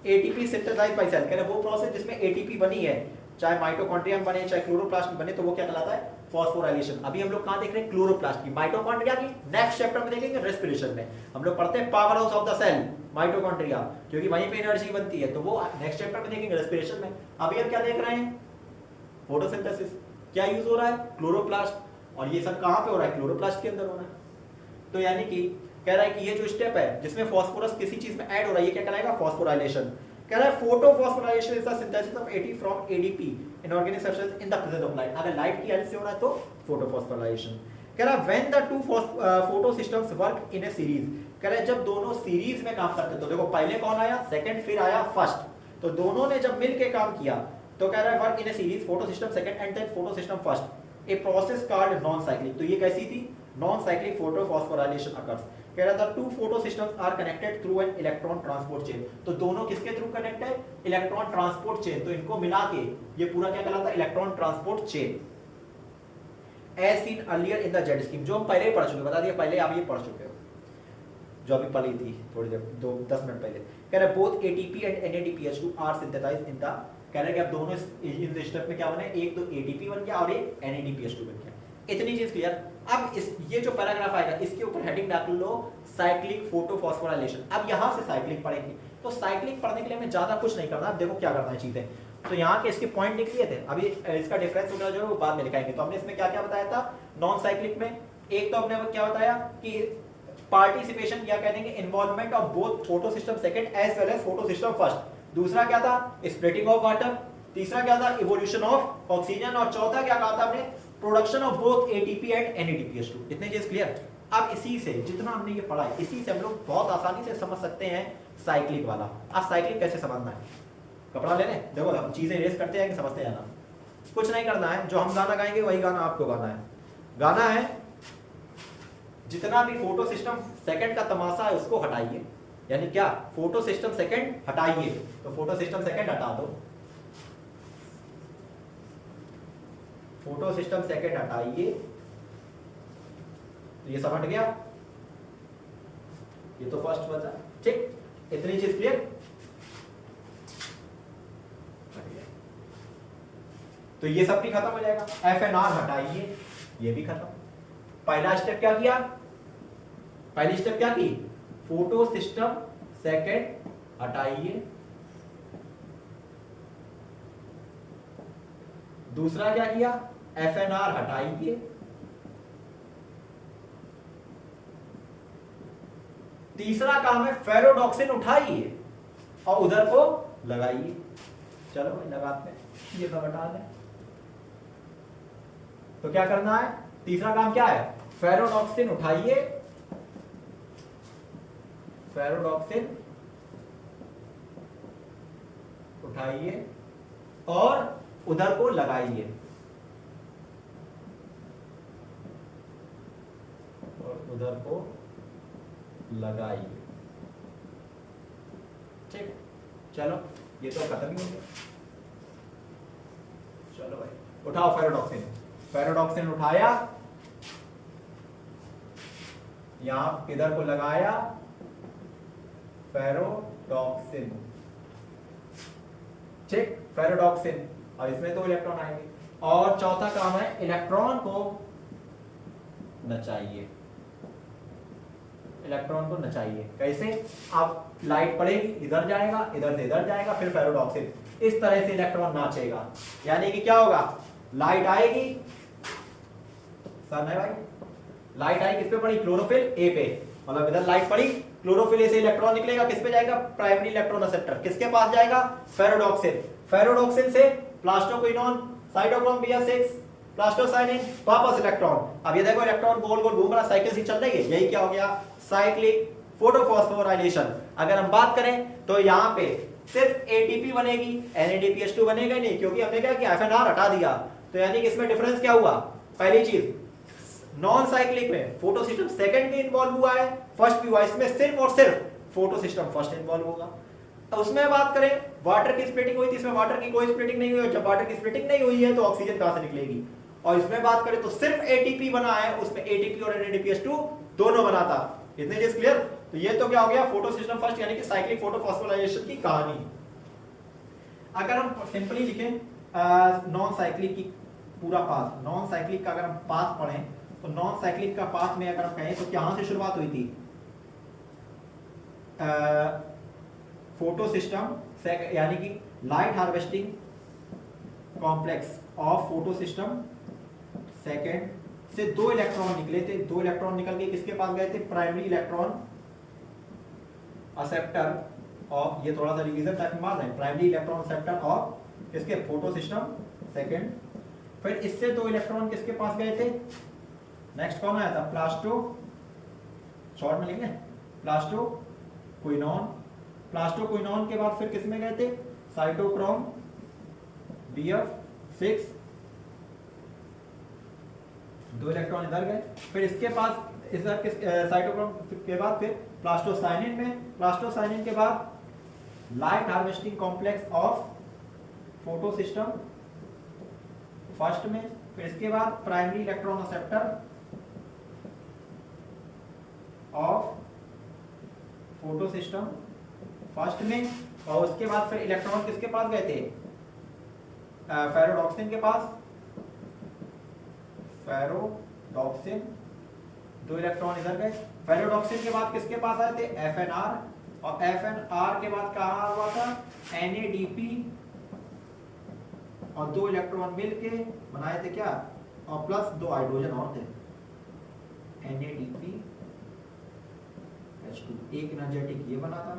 ATP synthesised by cell. कह रहा वो प्रोसेस जिसमें एटीपी बनी है चाहे माइटोकॉन्ड्रिया में बने चाहे क्लोरोप्लास्ट में बने तो वो क्या कहलाता है फॉस्फोराइलेशन। अभी हम लोग कहां देख रहे हैं क्लोरोप्लास्ट की, माइटोकॉन्ड्रिया की नेक्स्ट चैप्टर में देखेंगे रेस्पिरेशन में। हम लोग पढ़ते हैं power house of the cell mitochondria क्योंकि वहीं पे एनर्जी बनती है, तो वो नेक्स्ट चैप्टर में देखेंगे रेस्पिरेशन में। अभी हम क्या देख रहे हैं फोटोसिंथेसिस। क्या यूज हो रहा है क्लोरोप्लास्ट, और ये सब कहां पे हो रहा है क्लोरोप्लास्ट के अंदर हो रहा है। तो यानी कि कह रहा है कि ये जो स्टेप है जिसमें फॉस्फोरस किसी चीज में ऐड हो रहा है ये क्या कहलाएगा फॉस्फोराइलेशन। कह रहा है photophosphorylation is the synthesis of eighty from ADP inorganic substance in the presence of light. अगर लाइट की हेल्प से हो रहा है तो फोटोफॉस्फोराइलेशन। कह रहा है when the two photo systems work in a series. कह रहा है जब दोनों सीरीज में काम करते तो देखो पहले कौन आया सेकंड फिर आया फर्स्ट, तो दोनों ने जब मिलके काम किया तो कह रहा है work in a series photo system second and then photo system first. A process called non cyclic. तो ये कैसी थी? Non cyclic photophosphorylation occurs. कह रहा था two photo systems are connected through an electron transport chain. तो दोनों किसके थ्रू कनेक्ट है? Electron transport chain. तो इनको मिला के ये पूरा क्या कहलाता है? Electron transport chain. As seen earlier in the Z scheme, जो हम पहले ही पढ़ चुके, बता दिया पहले आप ये पढ़ चुके हो, जो अभी पढ़ी थी थोड़ी देर 10 मिनट पहले। कह रहा है both ATP and NADPH2 are synthesised in the, कह रहा है कि अब दोनों इस स्टेप में क्या बने? एक तो ATP बन गया और एक NADPH2 बन गया। इतनी चीज क्लियर। अब इस ये जो पैराग्राफ आएगा इसके ऊपर हेडिंग डाल लो साइक्लिक फोटोफॉस्फोराइलेशन। अब यहां से साइक्लिक पढ़ेंगे। तो साइक्लिक पढ़ने के लिए हमें ज्यादा कुछ नहीं करना। अब देखो क्या करना है चीजें। तो यहाँ के इसके पॉइंट लिख लिए थे, अभी इसका डिफरेंस वगैरह जो है वो बाद में लिखाएंगे। तो हमने इसमें क्या क्या बताया था नॉन साइक्लिक में? एक तो हमने क्या बताया कि पार्टिसिपेशन या कह देंगे involvement of both photo system second as well as photo system first. दूसरा क्या था? Splitting of water. तीसरा क्या था? Evolution of oxygen. और चौथा क्या कहा था हमने? Production of both ATP and NADPH2। इतने चीज क्लियर। अब इसी से जितना हमने ये पढ़ा है इसी से हम लोग बहुत आसानी से समझ सकते हैं साइक्लिक वाला। अब साइक्लिक कैसे समझना है? कपड़ा ले लें, देखो हम चीजें रेस करते हैं कि समझते जाना। कुछ नहीं करना है, जो हम गाना गाएंगे वही गाना आपको गाना है। गाना है जितना भी फोटो सिस्टम सेकंड का तमाशा है उसको हटाइए। यानी क्या? फोटो सिस्टम सेकंड हटाइए। तो फोटो सिस्टम सेकंड हटा दो, फोटो सिस्टम सेकंड हटाइए। तो ये सब हट गया, ये तो फर्स्ट बचा। ठीक, इतनी चीज क्लियर। तो ये सब भी खत्म हो जाएगा। FNR हटाइए, ये भी खत्म। पहला स्टेप क्या किया? पहली स्टेप क्या की? फोटो सिस्टम सेकंड हटाइए। दूसरा क्या किया? FNR हटाइए। तीसरा काम है फेरोडॉक्सिन उठाइए और उधर को लगाइए। चलो भाई लगाते हैं, ये सब हटा दें। तो क्या करना है? तीसरा काम क्या है? फेरोडॉक्सिन उठाइए, फेरोडॉक्सिन उठाइए और उधर को लगाइए, और उधर को लगाइए। ठीक, चलो ये तो खत्म ही हो गया। चलो भाई उठाओ फेरोडॉक्सिन। फेरोडॉक्सिन उठाया, यहां इधर को लगाया, फेरोडॉक्सिन। ठीक, फेरोडॉक्सिन। और इसमें तो इलेक्ट्रॉन आएंगे। और चौथा काम है इलेक्ट्रॉन को नचाइए। इलेक्ट्रॉन को नचाइए कैसे? आप लाइट पड़ेगी, इधर जाएगा, इधर से इधर जाएगा, फिर फेरोडॉक्सिन। इस तरह से इलेक्ट्रॉन नाचेगा। यानी कि क्या होगा? लाइट आएगी, सन है भाई, लाइट आई किस पे पड़ी? क्लोरोफिल ए पे। मतलब इधर लाइट पड़ी, क्लोरोफिल ए से इलेक्ट्रॉन निकलेगा, किस पे जाएगा? Primary electron acceptor. किसके पास जाएगा? फेरोडॉक्सिन। फेरोडॉक्सिन से प्लास्टोक्विनोन, साइटोक्रोम BF6, प्लास्टोसाइनिन, वापस इलेक्ट्रॉन। अब ये देखो इलेक्ट्रॉन गोल गोल घूम रहा, साइकिल सी चल रही है। यही क्या हो गया? Cyclic photophosphorylation. अगर हम बात करें तो यहाँ पे सिर्फ ATP बनेगी, NADPH2 बनेगा नहीं, क्योंकि हमने क्या किया? FNR हटा दिया। तो यानी कि इसमें डिफरेंस क्या हुआ? पहली चीज, नॉन साइक्लिक में फोटो सिस्टम सेकंड भी इन्वॉल्व हुआ है, फर्स्ट भी हुआ। इसमें सिर्फ और सिर्फ फोटो सिस्टम फर्स्ट इन्वॉल्व होगा। उसमें बात करें वाटर की स्प्लिटिंग हुई थी, इसमें वाटर की कोई स्प्लिटिंग नहीं हुई। जब वाटर की स्प्लिटिंग नहीं हुई है तो ऑक्सीजन कहां से निकलेगी? और इसमें बात करें तो सिर्फ ATP बना है, उसमें ATP और NADPH2 दोनों बना था। इतने चीज क्लियर। तो ये तो क्या हो गया? फोटो सिस्टम फर्स्ट यानी कि साइक्लिक फोटोफॉस्फोराइलेशन की कहानी। अगर हम सिंपली लिखें नॉन साइक्लिक की पूरा पाथ, नॉन साइक्लिक का अगर हम पाथ पढ़ें तो नॉन साइक्लिक का पाथ में अगर हम कहें तो कहां से शुरुआत हुई थी? फोटो सिस्टम यानी कि light harvesting complex of photo system second से 2 इलेक्ट्रॉन निकले थे। 2 इलेक्ट्रॉन निकल के किसके पास गए थे? प्राइमरी इलेक्ट्रॉन एक्सेप्टर ऑफ, ये थोड़ा सा रिवीजन टाइप में मार रहे हैं, प्राइमरी इलेक्ट्रॉन एक्सेप्टर ऑफ किसके? Photo system second. फिर इससे 2 इलेक्ट्रॉन किसके पास गए थे? नेक्स्ट कौन आया था? प्लास्टो, शॉर्ट में लिखें प्लास्टोक्विनोन। प्लास्टोक्विनोन के बाद फिर किस में गए थे? Cytochrome BF6। 2 इलेक्ट्रॉन इधर गए, फिर इसके पास इधर किस साइटोक्रोम के बाद फिर प्लास्टोसाइनिन में, प्लास्टोसाइनिन के बाद light harvesting complex of photo system first में, फिर इसके बाद primary electron acceptor of photo system first में, और उसके बाद फिर इलेक्ट्रॉन किसके पास गए थे, फेरोडॉक्सिन के पास, फेरोडॉक्सिन 2 इलेक्ट्रॉन इधर गए, फेरोडॉक्सिन के बाद किसके पास आए थे, एफएनआर, और एफएनआर के बाद कहा हुआ था एनएडीपी, और 2 इलेक्ट्रॉन मिलके बनाए थे क्या, और प्लस 2 हाइड्रोजन और थे, एनएडीपी H2, एक एनर्जेटिक ये बना था,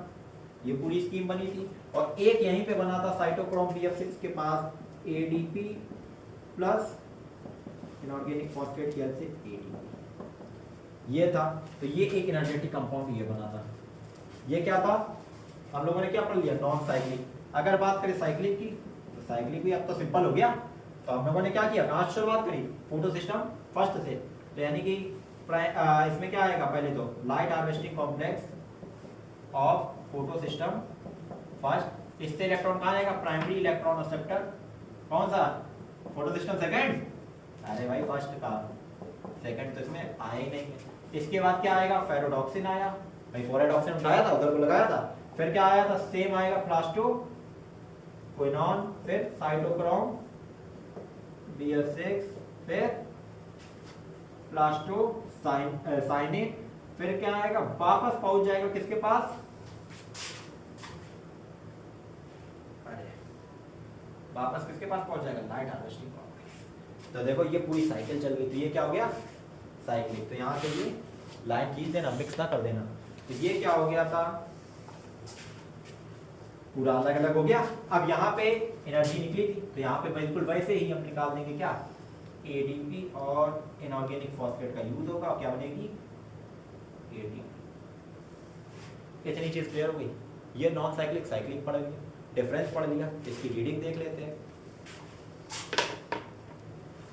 ये पूरी स्कीम बनी थी, और एक यहीं पे बना था साइटोक्रोम BF6 के पास ADP प्लस इनऑर्गेनिक फॉस्फेट की हेल्प से ADP, ये था। तो ये एक एनर्जेटिक कंपाउंड ये बना था। ये क्या था, हम लोगों ने क्या पढ़ लिया, नॉन साइक्लिक। अगर बात करें साइक्लिक की, तो साइक्लिक भी अब तो सिंपल हो गया। तो हम लोगों ने क्या किया, कहाँ से शुरुआत करी, फोटो सिस्टम फर्स्ट से, तो यानी कि इसमें क्या आएगा, पहले तो light harvesting complex of photo system first, इससे इलेक्ट्रॉन कहाँ जाएगा, प्राइमरी इलेक्ट्रॉन एक्सेप्टर, कौन सा, फोटो सिस्टम सेकंड, अरे भाई फर्स्ट का, सेकंड तो इसमें आया ही नहीं है। इसके बाद क्या आएगा, फेरोडॉक्सिन आया, भाई फेरोडॉक्सिन उठाया था, उधर को लगाया था, फिर क्या आया था, सेम आएगा प्लास्टो क्विनॉन, फिर साइटोक्रोम BF6, फिर प्लास्टो साइनिन, फिर क्या आएगा, वापस पहुंच जाएगा किसके पास, अरे वापस किसके पास पहुंच जाएगा, लाइट हार्वेस्टिंग कॉम्प्लेक्स। तो देखो ये पूरी साइकिल चल गई, तो ये क्या हो गया, साइक्लिक। तो यहाँ से ये लाइन खींच देना, मिक्स ना कर देना। तो ये क्या हो गया था, पूरा अलग अलग हो गया। अब यहाँ पे एनर्जी निकली थी, तो यहाँ पे बिल्कुल वैसे ही हम निकाल देंगे क्या, एडीपी और इनऑर्गेनिक फॉस्फेट का यूज होगा, क्या बनेगी, एडीपी। इतनी चीज क्लियर हो गई। ये नॉन साइक्लिक साइक्लिक पढ़ लिया, डिफरेंस पढ़ लिया, इसकी रीडिंग देख लेते हैं।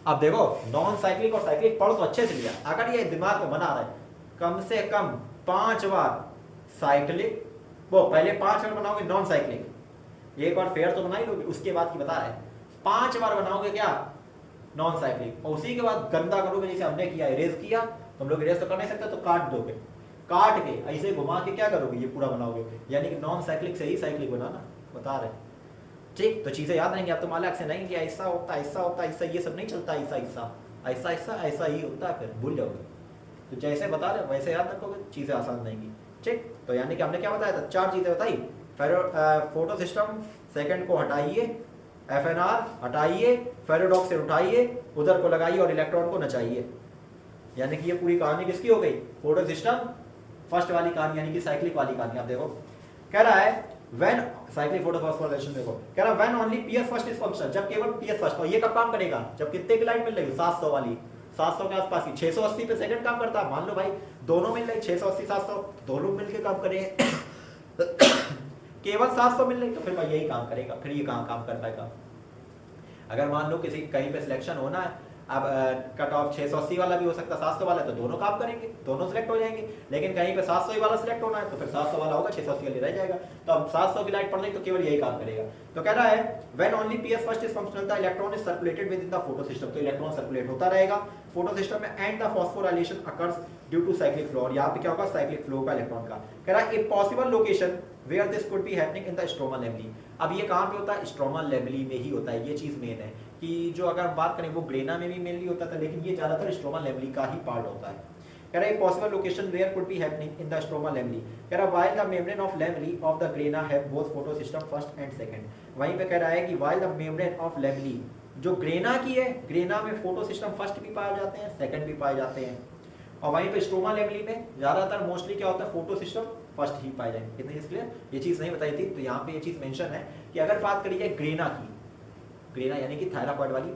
अब देखो नॉन साइक्लिक और साइक्लिक पढ़ तो अच्छे से लिया, अगर ये दिमाग में बना रहा है कम से कम 5 बार साइक्लिक, वो पहले 5 बार बनाओगे नॉन साइक्लिक, एक बार फेयर तो बना ही लोगे, उसके बाद की बता रहे हैं 5 बार बनाओगे क्या, नॉन साइक्लिक, और उसी के बाद गंदा करोगे जैसे हमने किया, इरेज किया, तुम लोग इरेज तो कर नहीं सकते, तो काट दोगे, काट के ऐसे घुमा के क्या करोगे, ये पूरा बनाओगे, यानी कि नॉन साइक्लिक से ही साइक्लिक बनाना बता रहे। ठीक, तो चीजें याद रहेंगी। आप तो अलग से नहीं कि ऐसा होता है, ऐसा होता है, ऐसा, ये सब नहीं चलता, ऐसा ऐसा ऐसा ऐसा ऐसा ही होता है, फिर भूल जाओगे। तो जैसे बता रहे वैसे याद रखोगे, चीजें आसान रहेंगी। ठीक, तो यानी कि हमने क्या बताया था, 4 चीजें बताई, फोटो सिस्टम सेकंड को हटाइए, एफएनआर हटाइए, फेरोडॉक्सिन उठाइए, उधर को लगाइए और इलेक्ट्रॉन को नचाइए। यानी कि ये पूरी कहानी किसकी हो गई, फोटो सिस्टम फर्स्ट वाली कहानी, यानी कि साइक्लिक वाली कहानी। आप देखो कह रहा है व्हेन साइक्लिक फोटोफॉस्फोराइलेशन, देखो कह रहा है when only PS first is function, जब केवल पीएस फर्स्ट। और ये कब काम करेगा, जब कितने की लाइट मिल रही है, 700 वाली, 700 के आसपास की, 680 पे सेकंड काम करता है। मान लो भाई दोनों मिल रही, 680 700, दोनों मिलके काम करेंगे केवल 700 मिल रही, तो फिर भाई यही काम करेगा, फिर ये कहाँ काम कर पाएगा। अगर मान लो किसी कहीं पे सिलेक्शन होना है, अब कट ऑफ 680 वाला भी हो सकता है, 700 वाला, तो दोनों काम करेंगे, दोनों सिलेक्ट हो जाएंगे। लेकिन कहीं पे 700 वाला सिलेक्ट होना है, तो फिर 700 वाला होगा, 680 वाली रह जाएगा। तो अब 700 की लाइट पड़ रही, तो केवल यही काम करेगा। तो कह रहा है when only PS first is functional, the electron is circulated within the photo system, तो इलेक्ट्रॉन सर्कुलेट होता रहेगा फोटो सिस्टम में, and the phosphorylation occurs due to cyclic flow. और यहाँ पे क्या होगा, साइक्लिक फ्लो का इलेक्ट्रॉन का। कह रहा है a possible location where this could be happening in the stroma लेवली। अब ये कहाँ पे होता है, स्ट्रोमा लेवली में ही होता है। ये चीज मेन है कि जो अगर बात करें वो ग्रेना में भी मेनली होता था, लेकिन ये ज्यादातर स्ट्रोमा लेवली का ही पार्ट होता है। कह रहा है possible location where could be happening in the stroma लेवली। कह रहा है व्हाइल द मेम्ब्रेन ऑफ लेवली of the grana have both photo system first and second. वहीं पे कह रहा है कि व्हाइल द मेम्ब्रेन ऑफ लेवली, जो ग्रेना की है, ग्रेना में फोटो सिस्टम फर्स्ट भी पाए जाते हैं, सेकंड भी पाए जाते हैं। और वहीं पे स्ट्रोमा लेवली में ज्यादातर मोस्टली क्या होता है, फोटो सिस्टम फर्स्ट ही पाए जाएंगे। कितनी चीज क्लियर, ये चीज नहीं बताई थी, तो यहाँ पे ये चीज मेंशन है कि अगर बात करी जाए ग्रेना की, ग्रेना यानी कि थायराकॉइड वाली,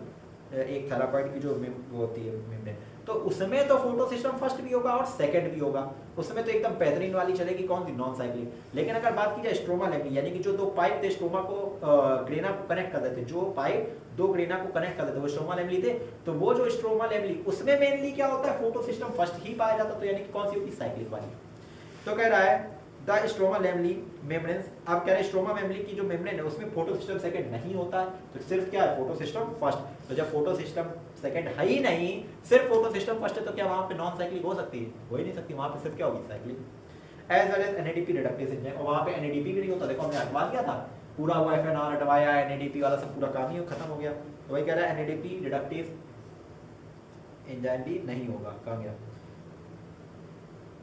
एक थायराकॉइड की जो वो होती है मेम्ब्रेन, तो उसमें तो फोटो सिस्टम फर्स्ट भी होगा और सेकंड भी होगा, उसमें तो एकदम बेहतरीन वाली चलेगी, कौन सी, नॉन साइक्लिक। लेकिन अगर बात की जाए स्ट्रोमा लेवली, यानी कि जो 2 पाइप थे स्ट्रोमा को ग्रेना को कनेक्ट कर देते, जो पाइप दो ग्रेना को कनेक्ट कर देते, वो स्ट्रोमा लेमली थे। तो वो जो स्ट्रोमा लेमली उसमें मेनली क्या होता है, फोटो सिस्टम फर्स्ट ही पाया जाता, तो यानी कि कौन सी होती है, साइक्लिक वाली। तो कह रहा है द स्ट्रोमा लेमली मेम्ब्रेन्स, अब कह रहे हैं स्ट्रोमा मेम्ब्रेन की जो मेम्ब्रेन है उसमें फोटो सिस्टम सेकंड नहीं होता है, तो सिर्फ क्या है, फोटो सिस्टम फर्स्ट। तो जब फोटो सिस्टम सेकंड है ही नहीं, सिर्फ फोटो सिस्टम फर्स्ट है, तो क्या वहां पे नॉन साइक्लिक हो सकती है, हो ही नहीं सकती, वहां पे सिर्फ क्या होगी, cyclic. As well as NADP reductase enzyme, और वहां पे एनएडीपी भी नहीं होता, देखो हमने हटवा दिया था पूरा, वो एफएनआर हटवाया, एनएडीपी वाला सब पूरा काम ही खत्म हो गया। तो वही कह रहा है एनएडीपी रिडक्टेज एंजाइम भी नहीं होगा, कहां गया,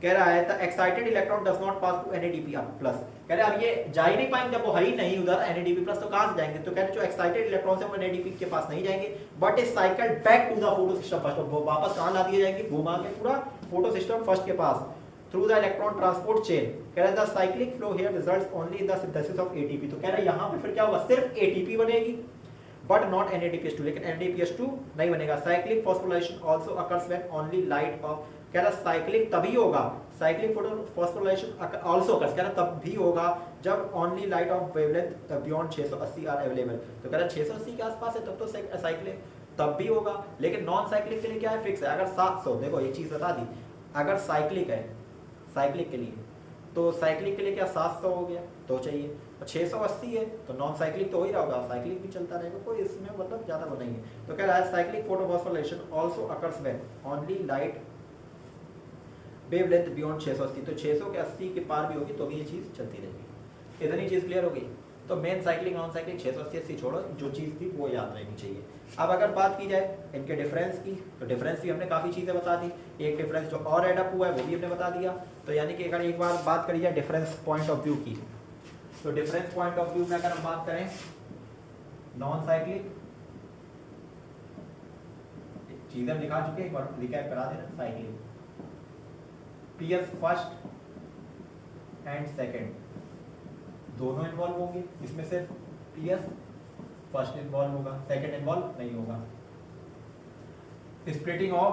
कह रहा है the excited electron does not pass to NADP plus, कह रहे अब ये जा ही नहीं पाएंगे, जब वो है ही नहीं उधर एनएडीपी प्लस, तो कहां से जाएंगे, तो कह रहे जो एक्साइटेड इलेक्ट्रॉन है वो एनएडीपी के पास नहीं जाएंगे, but is cycled back to the photo system first, वो वापस कहां ला दिए जाएंगे, घुमा के पूरा फोटो सिस्टम फर्स्ट के पास, through the electron transport chain. कह रहे the cyclic flow here results only in the synthesis of ATP, तो कह रहे यहां पे फिर क्या होगा, सिर्फ एटीपी बनेगी बट नॉट NADPH2, लेकिन NADPH2 नहीं बनेगा। Cyclic phosphorylation also occurs when only light of, कह रहा साइक्लिक तभी होगा, साइक्लिक फॉस्फोराइलेशन आल्सो अकर्स, कह रहा तब भी होगा जब only light of wavelength beyond 680 are available, तो कह रहा 680 के आसपास है तब तो साइक्लिक तब भी होगा, लेकिन नॉन साइक्लिक के लिए क्या है, फिक्स है। अगर 700, देखो एक चीज बता दी, अगर साइक्लिक है, साइक्लिक के लिए, तो साइक्लिक के लिए क्या 700 हो गया तो चाहिए, और 680 है तो नॉन साइक्लिक तो हो ही रहा होगा, साइक्लिक भी चलता रहेगा, कोई इसमें मतलब ज्यादा वो नहीं है। तो कह रहा है cyclic photophosphorylation also occurs when only light wavelength beyond 680, तो 600 के 80 के पार भी होगी तो भी ये चीज चलती रहेगी। इतनी चीज क्लियर हो गई। तो मेन साइक्लिक नॉन साइक्लिक 680 80 छोड़ो, जो चीज थी वो याद रहनी चाहिए। अब अगर बात की जाए इनके डिफरेंस की, तो डिफरेंस भी हमने काफी चीजें बता दी, एक डिफरेंस जो और ऐड अप हुआ है वो भी हमने बता दिया। तो यानी कि अगर एक बार बात करी जाए डिफरेंस पॉइंट ऑफ व्यू की, तो डिफरेंस पॉइंट ऑफ व्यू में अगर हम बात करें नॉन साइक्लिक, चीजें हम लिखा चुके हैं, एक बार रिकैप करा देना। Cyclic PS first and second दोनों इन्वॉल्व होंगे, इसमें सिर्फ पीएस फर्स्ट इन्वॉल्व होगा, सेकंड इन्वॉल्व नहीं होगा। Splitting of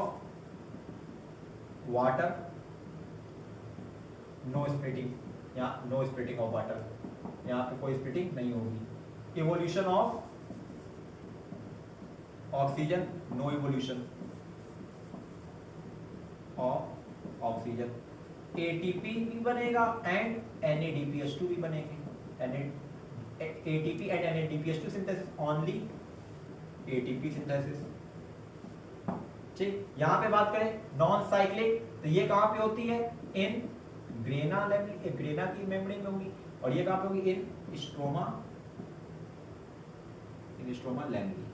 water, no splitting, या नो स्प्लिटिंग ऑफ वाटर, यहाँ पे कोई स्प्लिटिंग नहीं होगी। Evolution of oxygen, no evolution of oxygen. ATP भी बनेगा एंड NADPH2 भी बनेंगे, ATP and NADPH2 synthesis, only ATP synthesis. ठीक, यहाँ पे बात करें नॉन साइक्लिक, तो ये कहाँ पे होती है, इन ग्रेना लेमली, ग्रेना की मेम्ब्रेन में होगी, और ये कहाँ पे होगी, इन स्ट्रोमा लेमली।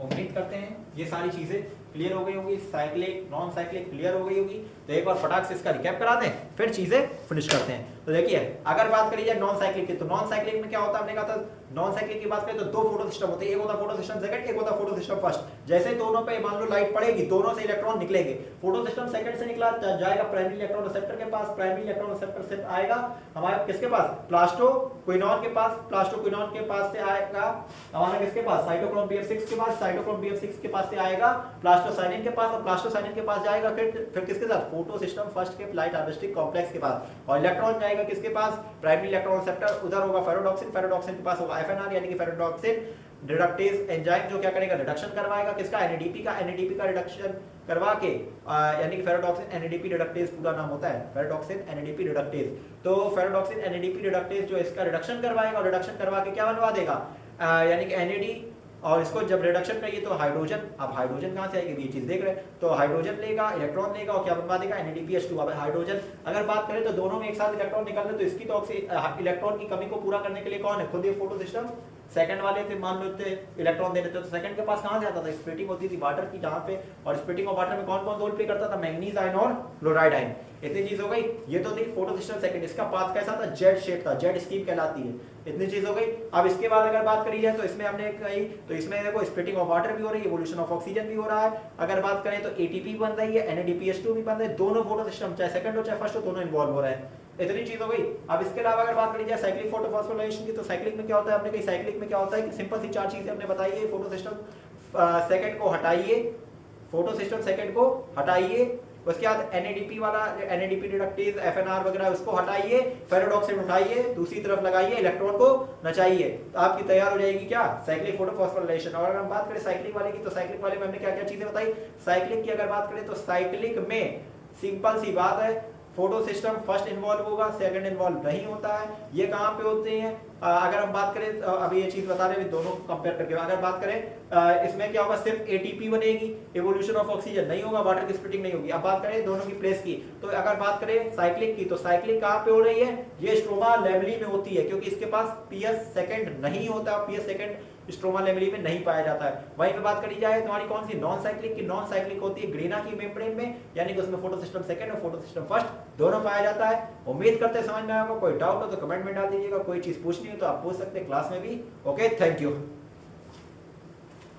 उम्मीद करते हैं ये सारी चीजें क्लियर हो गई होगी, साइक्लिक नॉन साइक्लिक क्लियर हो गई होगी। तो एक बार फटाक से इसका रिकैप करा दें, फिर चीजें फिनिश करते हैं। तो देखिए अगर बात करी जाए नॉन साइक्लिक की, तो नॉन साइक्लिक में क्या होता है, हमने कहा था नॉन साइक्लिक की बात करें तो दो फोटो सिस्टम होते हैं, एक होता फोटो सिस्टम सेकंड, एक होता फोटो सिस्टम फर्स्ट। जैसे दोनों पे मान लो लाइट पड़ेगी, दोनों से इलेक्ट्रॉन निकलेंगे, फोटो सिस्टम सेकंड से निकला जाएगा प्राइमरी इलेक्ट्रॉन रिसेप्टर के पास, प्राइमरी इलेक्ट्रॉन रिसेप्टर से आएगा हमारे किसके पास, प्लास्टोक्विनोन के पास, प्लास्टोक्विनोन के पास से आएगा हमारा किसके पास, साइटोक्रोम BF6 के पास, साइटोक्रोम BF6 के पास से आएगा प्लास्टोसाइनिन के पास, और प्लास्टोसाइनिन के पास जाएगा फिर किसके साथ, फोटो सिस्टम फर्स्ट के लाइट हार्वेस्टिंग कॉम्प्लेक्स के पास, और इलेक्ट्रॉन जाएगा किसके पास, प्राइमरी इलेक्ट्रॉन रिसेप्टर, उधर होगा फेरोडॉक्सिन, फेरोडॉक्सिन के पास होगा FNR यानी कि फेरोडॉक्सिन रिडक्टेज एंजाइम, जो क्या करेगा, रिडक्शन करवाएगा किसका, NADP का रिडक्शन करवा के, यानी कि फेरोडॉक्सिन NADP रिडक्टेज पूरा नाम होता है, फेरोडॉक्सिन NADP रिडक्टेज। तो फेरोडॉक्सिन NADP रिडक्टेज जो इसका रिडक्शन करवाएगा, और रिडक्शन करवा के क्या बनवा देगा, यानी कि NAD, और इसको जब रिडक्शन करिए तो हाइड्रोजन, अब हाइड्रोजन कहाँ से आएगी, ये चीज देख रहे हैं, तो हाइड्रोजन लेगा, इलेक्ट्रॉन लेगा, और क्या बनवा देगा, NADPH2। अब हाइड्रोजन अगर बात करें तो दोनों में एक साथ इलेक्ट्रॉन निकल रहे, तो इसकी तो इलेक्ट्रॉन की कमी को पूरा करने के लिए कौन है, खुद ये फोटो सिस्टम सेकंड वाले थे, मान लेते इलेक्ट्रॉन दे देते, तो सेकंड के पास कहां से आता था, स्प्लिटिंग होती थी वाटर की, जहां पे, और स्प्लिटिंग ऑफ वाटर में कौन कौन रोल प्ले करता था, मैंगनीज आयन और क्लोराइड आयन। इतनी चीज हो गई, ये तो थी फोटो सिस्टम सेकंड, इसका पाथ कैसा था, जेड शेप था, जेड स्कीम कहलाती है। इतनी चीज हो गई। अब इसके बाद अगर बात करी जाए तो इसमें हमने कही, तो इसमें देखो स्प्लिटिंग ऑफ वाटर भी हो रही है, इवोल्यूशन ऑफ ऑक्सीजन भी हो रहा है। अगर बात करें तो एटीपी बन रही है, NADPH2 भी बन रही है, दोनों फोटो सिस्टम चाहे सेकंड हो चाहे फर्स्ट हो, दोनों इन्वॉल्व हो रहे हैं। इतनी चीज हो गई। अब इसके अलावा अगर बात करी जाए साइक्लिक फोटोफॉस्फोराइलेशन की, तो साइक्लिक में क्या होता है, हमने कही साइक्लिक में क्या होता है कि सिंपल सी चार चीजें हमने बताई है, फोटो सिस्टम सेकंड को हटाइए, फोटो सिस्टम सेकंड को हटाइए, उसके बाद NADP वाला, NADP रिडक्टेज, FNR वगैरह उसको हटाइए, फेरोडॉक्सिन उठाइए, दूसरी तरफ लगाइए, इलेक्ट्रॉन को नचाइए, तो आपकी तैयार हो जाएगी क्या, साइक्लिक फोटोफॉस्फोराइलेशन। और अगर हम बात करें साइक्लिक वाले की, तो साइक्लिक वाले में हमने क्या क्या चीजें बताई। साइक्लिक की अगर बात करें तो साइक्लिक में सिंपल सी बात है, फोटो सिस्टम फर्स्ट इन्वॉल्व होगा, सेकंड इन्वॉल्व नहीं होता है। ये कहाँ पे होते हैं, अगर हम बात करें अभी ये चीज बता रहे हैं दोनों कंपेयर करके, अगर बात करें इसमें क्या होगा, सिर्फ ATP बनेगी, एवोल्यूशन ऑफ ऑक्सीजन नहीं होगा, वाटर की स्प्लिटिंग नहीं होगी। अब बात करें दोनों की प्लेस की, तो अगर बात करें साइक्लिक की, तो साइक्लिक कहाँ पे हो रही है, ये स्ट्रोमा लेमली में होती है, क्योंकि इसके पास PS सेकंड नहीं होता, PS सेकंड स्ट्रोमा लेमली में नहीं पाया जाता है। वहीं पे बात करी जाए तुम्हारी कौन सी, नॉन साइक्लिक की, नॉन साइक्लिक होती है ग्रेना की मेम्ब्रेन में, यानी कि उसमें फोटो सिस्टम सेकंड और फोटो सिस्टम फर्स्ट दोनों पाया जाता है। उम्मीद करते हैं समझ में आएगा। कोई डाउट हो तो कमेंट में डाल दीजिएगा, कोई चीज पूछनी हो तो आप पूछ सकते हैं क्लास में भी। Okay, thank you.